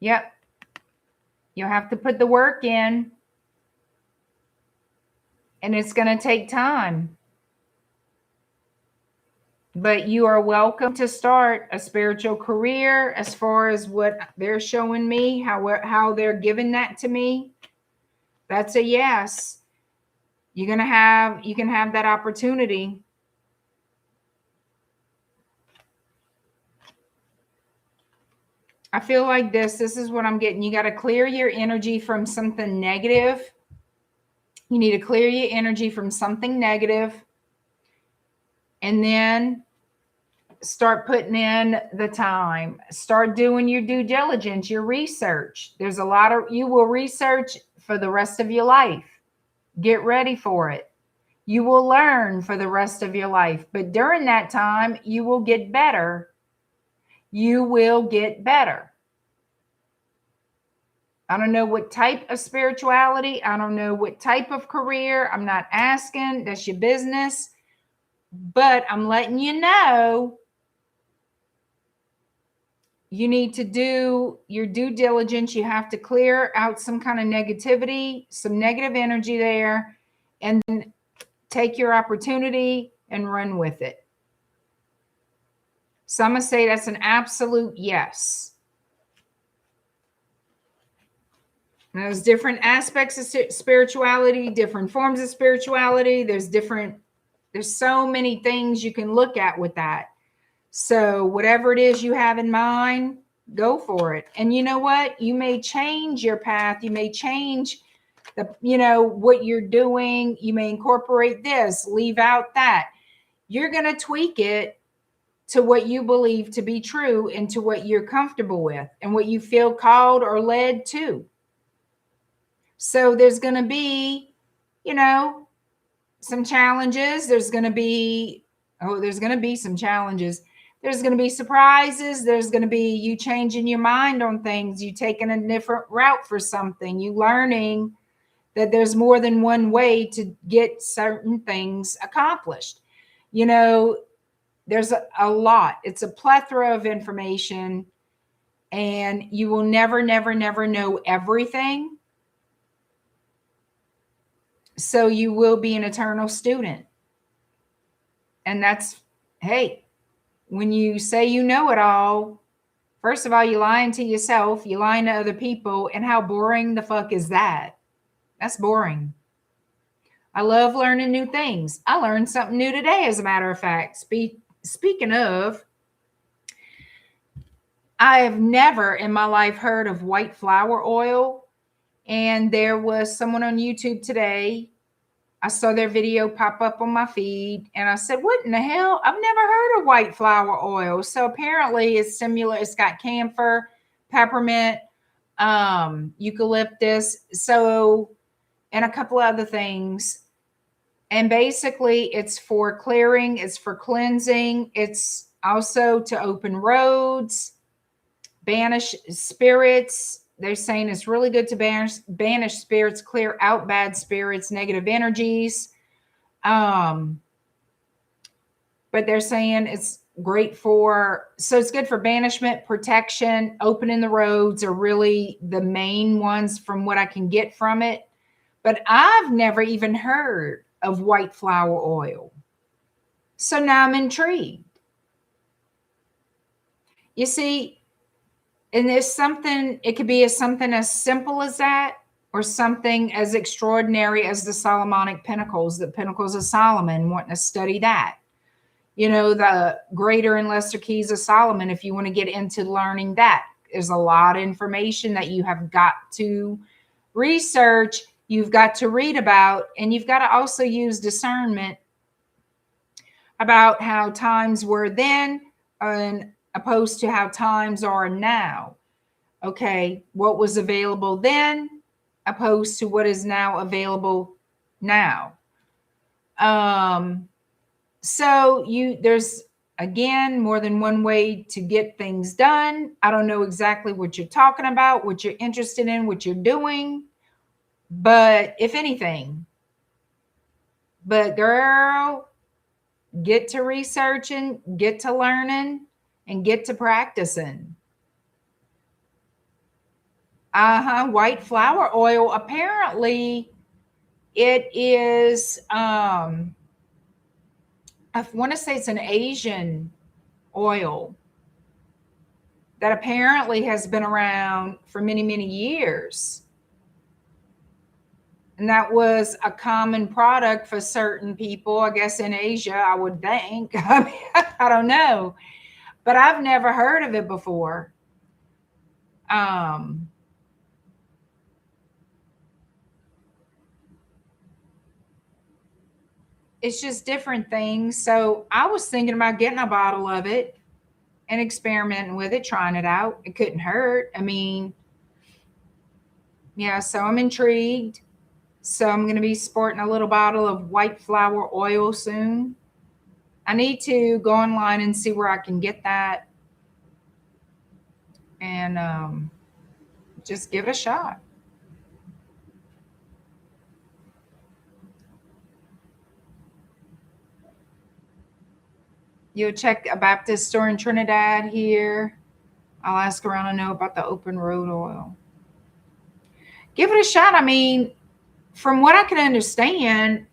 [SPEAKER 1] Yep. You'll have to put the work in. And it's going to take time. But you are welcome to start a spiritual career as far as what they're showing me, how they're giving that to me. That's a yes. You can have that opportunity. I feel like this is what I'm getting. You got to clear your energy from something negative. You need to clear your energy from something negative. And then start putting in the time. Start doing your due diligence, your research. There's a lot of, you will research for the rest of your life. Get ready for it. You will learn for the rest of your life. But during that time, you will get better. You will get better. I don't know what type of spirituality. I don't know what type of career. I'm not asking. That's your business. But I'm letting you know you need to do your due diligence. You have to clear out some kind of negativity, some negative energy there, and then take your opportunity and run with it. So I'm going to say that's an absolute yes. And there's different aspects of spirituality, different forms of spirituality. There's so many things you can look at with that. So whatever it is you have in mind, go for it. And you know what? You may change your path. You may change what you're doing. You may incorporate this, leave out that. You're going to tweak it to what you believe to be true and to what you're comfortable with and what you feel called or led to. So there's going to be, some challenges. There's going to be some challenges. There's going to be surprises. There's going to be you changing your mind on things, you taking a different route for something, you learning that there's more than one way to get certain things accomplished. There's a lot. It's a plethora of information, and you will never, never, never know everything. So you will be an eternal student. And that's, hey, when you say you know it all, first of all, you're lying to yourself, you're lying to other people. And how boring the fuck is that? That's boring. I love learning new things. I learned something new today, as a matter of fact. Speaking of, I have never in my life heard of white flower oil. And there was someone on YouTube today. I saw their video pop up on my feed, and I said, what in the hell? I've never heard of white flower oil. So apparently it's similar. It's got camphor, peppermint, eucalyptus, and a couple other things. And basically it's for clearing. It's for cleansing. It's also to open roads, banish spirits. They're saying it's really good to banish spirits, clear out bad spirits, negative energies. But they're saying it's great so it's good for banishment, protection, opening the roads are really the main ones from what I can get from it. But I've never even heard of white flower oil. So now I'm intrigued. You see, and there's something, it could be something as simple as that, or something as extraordinary as the Solomonic Pinnacles, the Pinnacles of Solomon, wanting to study that. The Greater and Lesser Keys of Solomon, if you want to get into learning that. There's a lot of information that you have got to research, you've got to read about, and you've got to also use discernment about how times were then and opposed to how times are now. Okay, what was available then opposed to what is now available now. So there's, again, more than one way to get things done. I don't know exactly what you're talking about, what you're interested in, what you're doing, but if anything, girl, get to researching, get to learning, and get to practicing. White flower oil. Apparently it is, I want to say it's an Asian oil that apparently has been around for many, many years. And that was a common product for certain people, I guess, in Asia, I would think. I don't know. But I've never heard of it before. It's just different things. So I was thinking about getting a bottle of it and experimenting with it, trying it out. It couldn't hurt. I mean, yeah, so I'm intrigued. So I'm going to be sporting a little bottle of white flower oil soon. I need to go online and see where I can get that and just give it a shot. You'll check a Baptist store in Trinidad here. I'll ask around and know about the open road oil. Give it a shot. I mean, from what I can understand,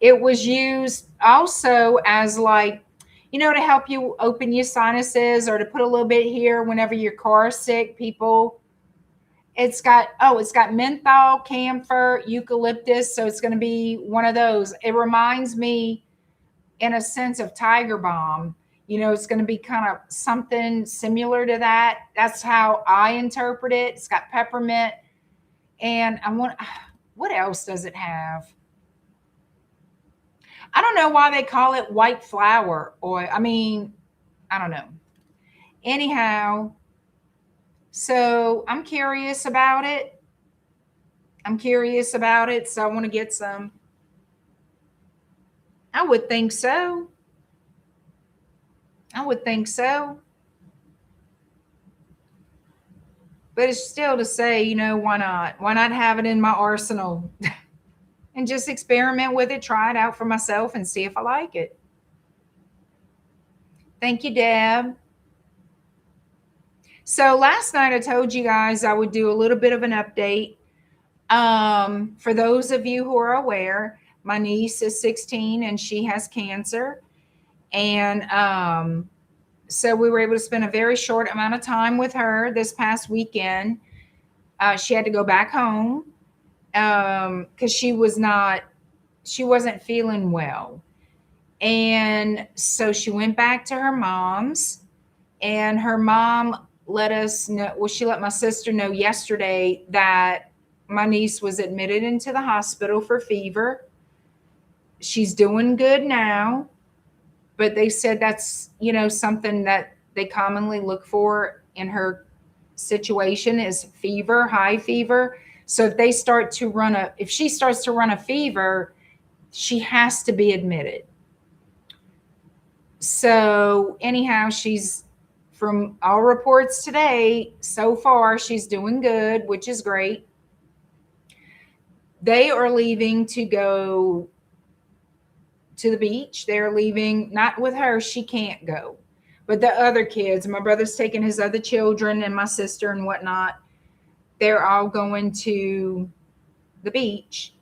[SPEAKER 1] it was used also as like, to help you open your sinuses or to put a little bit here whenever your car is sick, people. It's got menthol, camphor, eucalyptus. So it's going to be one of those. It reminds me in a sense of Tiger Balm. It's going to be kind of something similar to that. That's how I interpret it. It's got peppermint. And what else does it have? I don't know why they call it white flower oil. I mean, I don't know. Anyhow, so I'm curious about it. So I want to get some. I would think so. But it's still to say, why not? Why not have it in my arsenal and just experiment with it, try it out for myself and see if I like it. Thank you, Deb. So last night I told you guys I would do a little bit of an update. For those of you who are aware, my niece is 16 and she has cancer. And so we were able to spend a very short amount of time with her this past weekend. She had to go back home because she wasn't feeling well. And so she went back to her mom's, and her mom let us know. Well, she let my sister know yesterday that my niece was admitted into the hospital for fever. She's doing good now, but they said that's, something that they commonly look for in her situation is fever, high fever. So if she starts to run a fever, she has to be admitted. So anyhow, from all reports today, so far, she's doing good, which is great. They are leaving to go to the beach. They're leaving, not with her, she can't go. But the other kids, my brother's taking his other children and my sister and whatnot. They're all going to the beach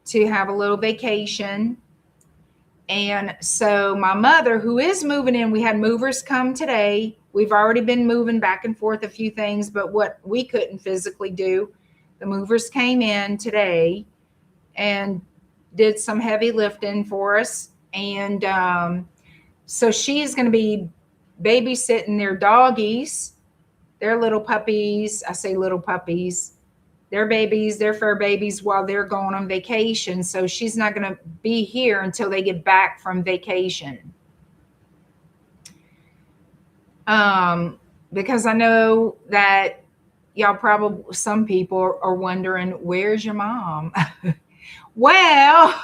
[SPEAKER 1] to have a little vacation. And so my mother, who is moving in, we had movers come today. We've already been moving back and forth a few things, but what we couldn't physically do, the movers came in today and did some heavy lifting for us. And so she's going to be babysitting their doggies, their little puppies. I say little puppies. Their babies, their fur babies, while they're going on vacation. So she's not going to be here until they get back from vacation. Because I know that some people are wondering, where's your mom? Well,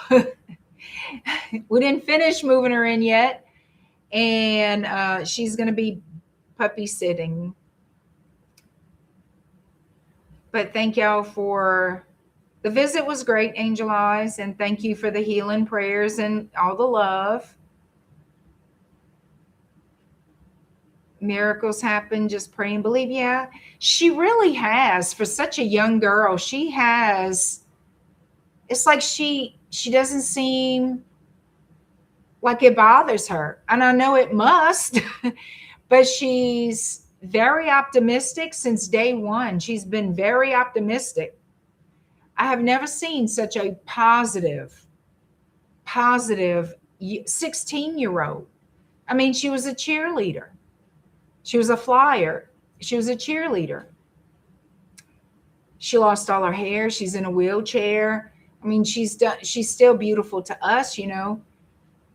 [SPEAKER 1] we didn't finish moving her in yet. And she's going to be puppy sitting. But thank y'all for the visit. Was great, Angel Eyes, and thank you for the healing prayers and all the love. Miracles happen, just pray and believe. Yeah, she really has. For such a young girl, she has. It's like she doesn't seem like it bothers her, and I know it must, but she's very optimistic since day one. She's been very optimistic. I have never seen such a positive 16-year-old. I mean, she was a cheerleader. She was a flyer. She was a cheerleader. She lost all her hair. She's in a wheelchair. I mean, she's still beautiful to us,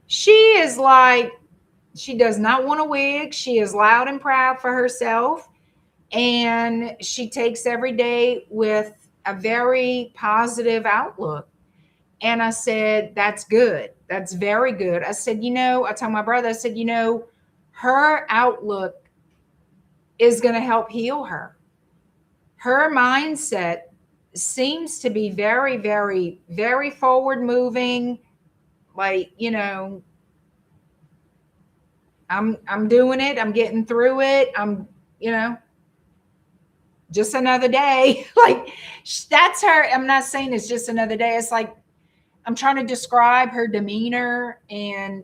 [SPEAKER 1] She is like, she does not want a wig. She is loud and proud for herself. And she takes every day with a very positive outlook. And I said, that's good. That's very good. I said, I told my brother, I said, her outlook is going to help heal her. Her mindset seems to be very, very, very forward moving. Like, I'm doing it. I'm getting through it. I'm, just another day. Like, that's her. I'm not saying it's just another day. It's like, I'm trying to describe her demeanor, and,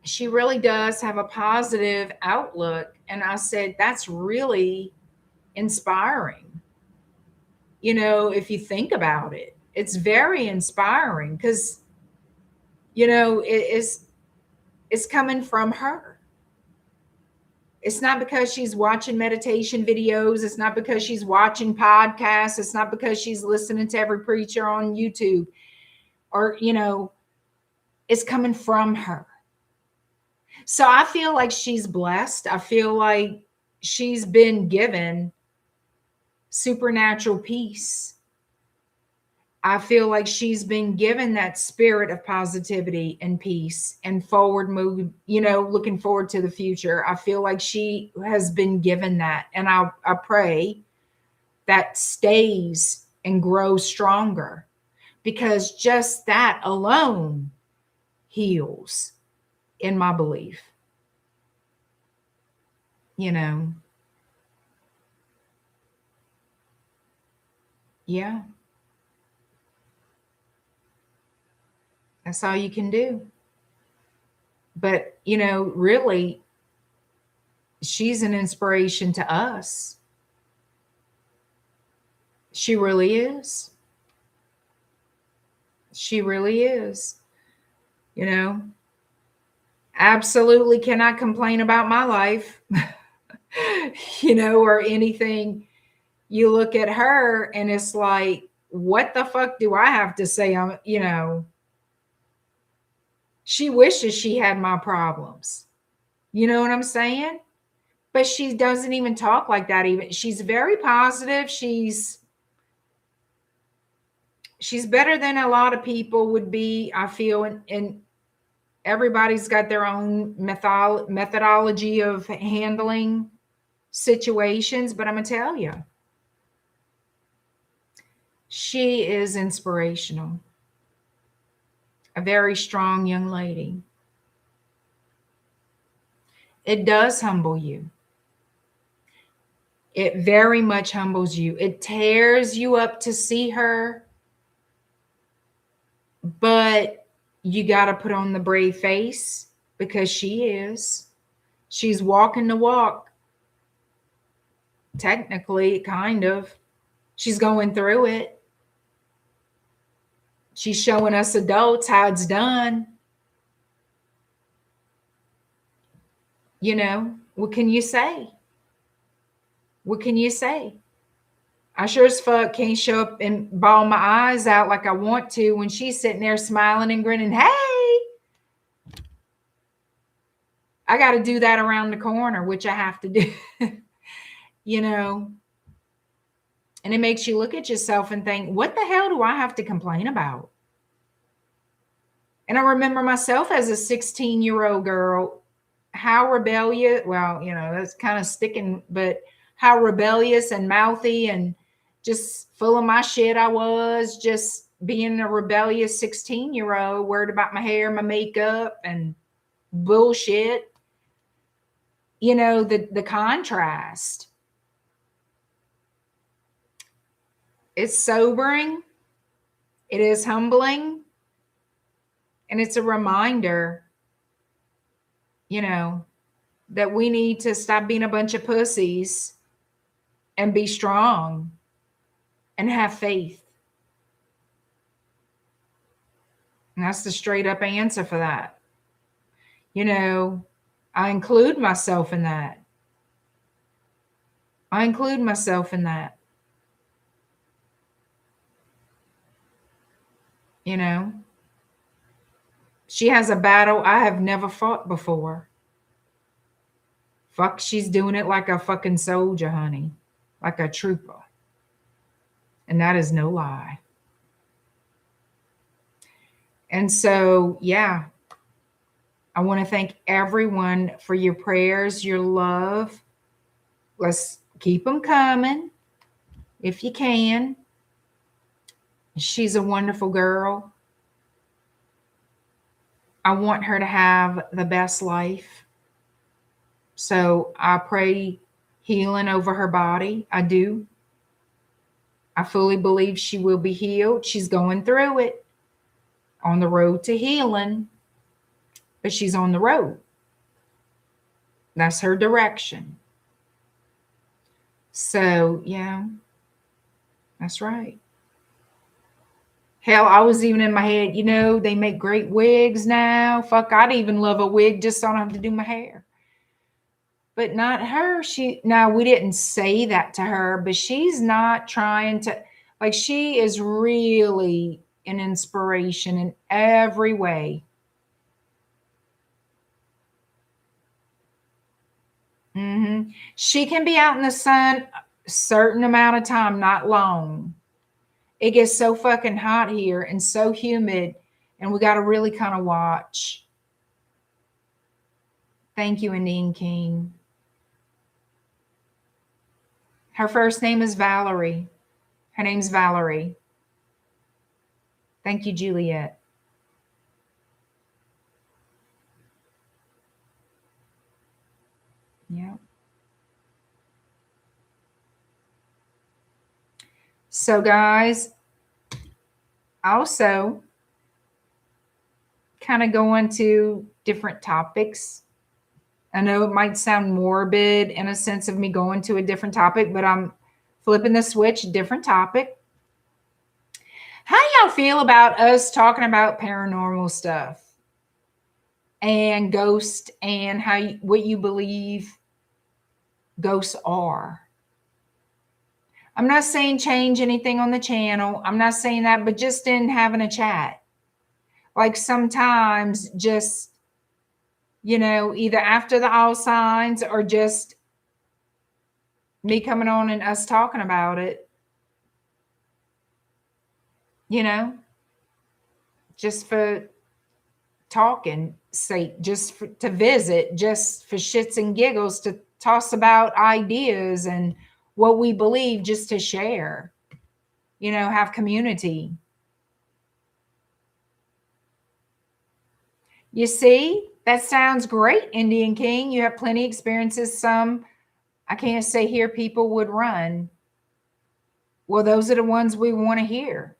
[SPEAKER 1] she really does have a positive outlook. And I said, that's really inspiring. If you think about it, it's very inspiring because, it's coming from her. It's not because she's watching meditation videos. It's not because she's watching podcasts. It's not because she's listening to every preacher on YouTube, or, it's coming from her. So I feel like she's blessed. I feel like she's been given supernatural peace. I feel like she's been given that spirit of positivity and peace and forward move, looking forward to the future. I feel like she has been given that. And I pray that stays and grows stronger, because just that alone heals, in my belief. Yeah. That's all you can do. But, really, she's an inspiration to us. She really is. She really is. Absolutely cannot complain about my life, or anything. You look at her and it's like, what the fuck do I have to say? She wishes she had my problems. You know what I'm saying? But she doesn't even talk like that. Even she's very positive. She's better than a lot of people would be, I feel, and everybody's got their own methodology of handling situations. But I'm gonna tell you, she is inspirational. A very strong young lady. It does humble you. It very much humbles you. It tears you up to see her, but you got to put on the brave face, because she is. She's walking the walk. Technically, kind of. She's going through it. She's showing us adults how it's done. What can you say? What can you say? I sure as fuck can't show up and bawl my eyes out like I want to when she's sitting there smiling and grinning. Hey, I got to do that around the corner, which I have to do. And it makes you look at yourself and think, what the hell do I have to complain about? And I remember myself as a 16-year-old girl, how rebellious, well, that's kind of sticking, but how rebellious and mouthy and just full of my shit I was, just being a rebellious 16-year-old, worried about my hair, my makeup, and bullshit. The contrast. It's sobering. It is humbling. And it's a reminder, that we need to stop being a bunch of pussies and be strong and have faith. And that's the straight up answer for that. I include myself in that. I include myself in that. She has a battle I have never fought before. Fuck, she's doing it like a fucking soldier, honey. Like a trooper. And that is no lie. And so, yeah, I want to thank everyone for your prayers, your love. Let's keep them coming if you can. She's a wonderful girl. I want her to have the best life. So I pray healing over her body. I do. I fully believe she will be healed. She's going through it, on the road to healing, but she's on the road. That's her direction. So, yeah, that's right. Hell, I was even in my head, you know, they make great wigs now. Fuck, I'd even love a wig just so I don't have to do my hair. But not her. Now, we didn't say that to her, but she's not trying to, like, she is really an inspiration in every way. She can be out in the sun a certain amount of time, not long. It gets so fucking hot here and so humid, and we got to really kind of watch. Thank you, Indian King. Her first name is Valerie. Her name's Valerie. Thank you, Juliet. Yeah. So, guys, also kind of go into different topics. I know it might sound morbid in a sense of me going to a different topic, but I'm flipping the switch, different topic. How do y'all feel about us talking about paranormal stuff and ghosts and what you believe ghosts are? I'm not saying change anything on the channel. I'm not saying that, but just in having a chat. Like sometimes just, you know, either after the all signs or just me coming on and us talking about it, you know, just for talking sake, to visit, just for shits and giggles, to toss about ideas and what we believe, just to share, you know, have community. You see, that sounds great, Indian King. You have plenty of experiences. Some, I can't say here people would run. Well, those are the ones we want to hear.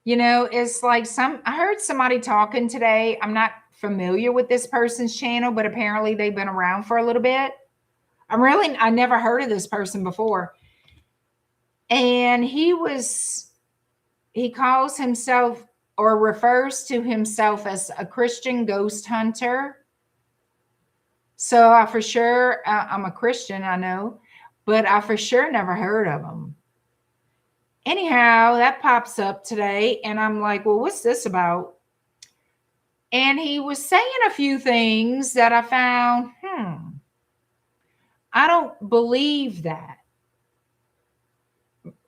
[SPEAKER 1] You know, it's like I heard somebody talking today. I'm not familiar with this person's channel, but apparently they've been around for a little bit. I never heard of this person before. And he calls himself or refers to himself as a Christian ghost hunter. So I'm a Christian, I know, but I for sure never heard of him. Anyhow, that pops up today, and I'm like, well, what's this about? And he was saying a few things that I found, I don't believe that.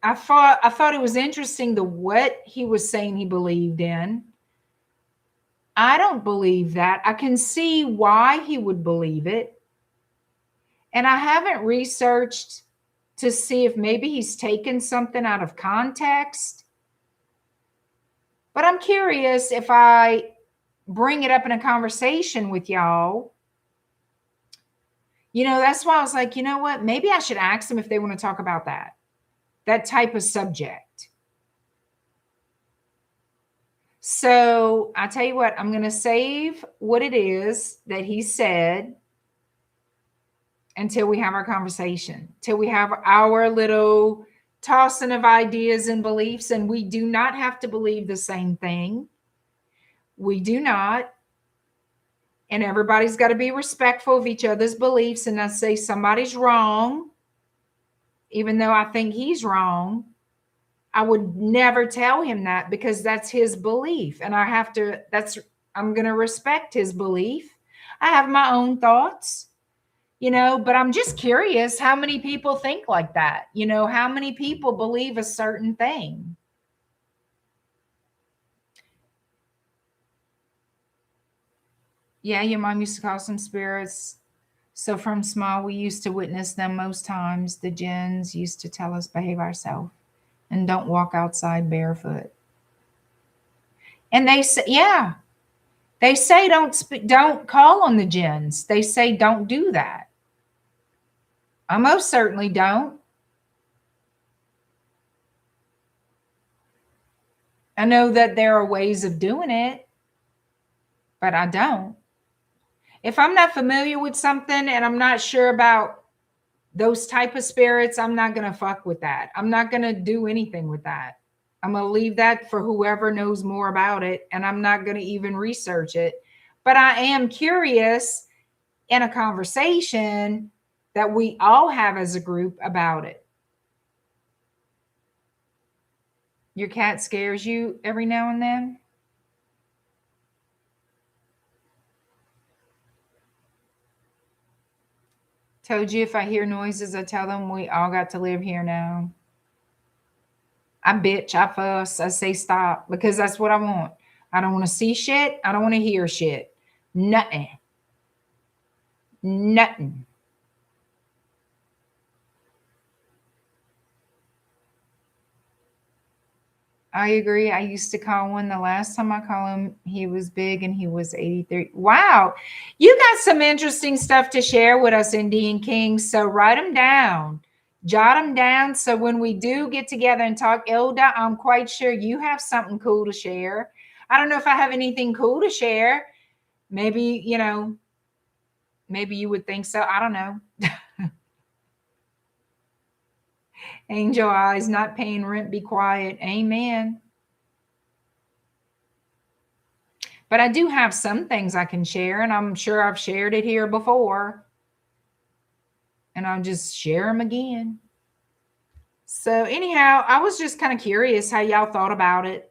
[SPEAKER 1] I thought it was interesting what he was saying he believed in. I don't believe that. I can see why he would believe it. And I haven't researched to see if maybe he's taken something out of context. But I'm curious if I bring it up in a conversation with y'all. You know, that's why I was like, you know what? Maybe I should ask them if they want to talk about that type of subject. So I tell you what, I'm going to save what it is that he said until we have our conversation, till we have our little tossing of ideas and beliefs. And we do not have to believe the same thing. We do not. And everybody's got to be respectful of each other's beliefs and not say somebody's wrong, even though I think he's wrong. I would never tell him that because that's his belief. And that's I'm going to respect his belief. I have my own thoughts, you know, but I'm just curious how many people think like that. You know, how many people believe a certain thing? Yeah, your mom used to call some spirits. So from small, we used to witness them most times. The jinns used to tell us behave ourselves and don't walk outside barefoot. And they say, yeah, they say don't call on the jinns. They say don't do that. I most certainly don't. I know that there are ways of doing it, but I don't. If I'm not familiar with something and I'm not sure about those type of spirits, I'm not going to fuck with that. I'm not going to do anything with that. I'm going to leave that for whoever knows more about it, and I'm not going to even research it. But I am curious in a conversation that we all have as a group about it. Your cat scares you every now and then? Told you if I hear noises, I tell them we all got to live here now. I bitch, I fuss, I say stop because that's what I want. I don't want to see shit. I don't want to hear shit. Nothing. Nothing. I agree. I used to call one. The last time I called him, he was big and he was 83. Wow. You got some interesting stuff to share with us, Indian Kings. So write them down. Jot them down. So when we do get together and talk, Ilda, I'm quite sure you have something cool to share. I don't know if I have anything cool to share. Maybe, you know, maybe you would think so. I don't know. Angel eyes, not paying rent, be quiet. Amen. But I do have some things I can share, and I'm sure I've shared it here before. And I'll just share them again. So anyhow, I was just kind of curious how y'all thought about it.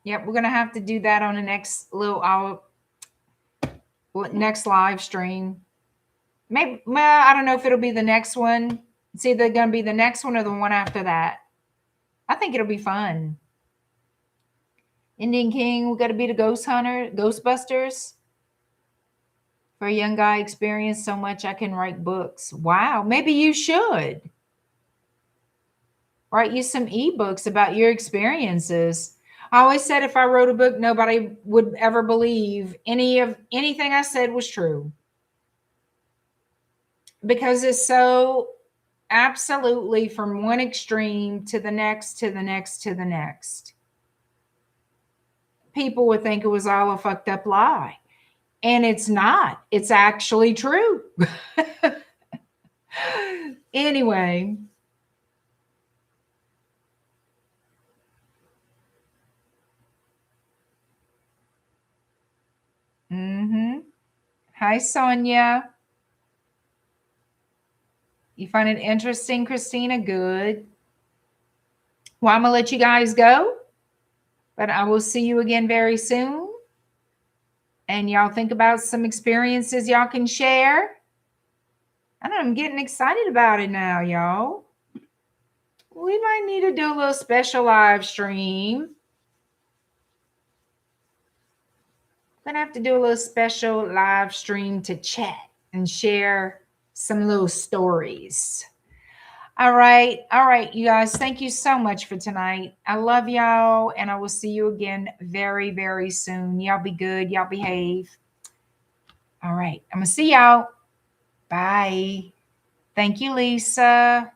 [SPEAKER 1] Yep, we're going to have to do that on the next next live stream. Maybe, well, I don't know if it'll be the next one. It's either going to be the next one or the one after that. I think it'll be fun. Indian King, we got to be the ghost hunter, Ghostbusters. For a young guy experienced so much, I can write books. Wow, maybe you should. Write you some ebooks about your experiences. I always said if I wrote a book, nobody would ever believe anything I said was true. Because it's so absolutely from one extreme to the next, to the next, to the next. People would think it was all a fucked up lie. And it's not. It's actually true. Anyway. Hi, Sonia. You find it interesting, Christina? Good. Well, I'm going to let you guys go. But I will see you again very soon. And y'all think about some experiences y'all can share. I know I'm getting excited about it now, y'all. We might need to do a little special live stream. I'm gonna have to do a little special live stream to chat and share some little stories. All right, you guys. Thank you so much for tonight. I love y'all, and I will see you again very, very soon. Y'all be good. Y'all behave. All right, I'm gonna see y'all. Bye. Thank you, Lisa.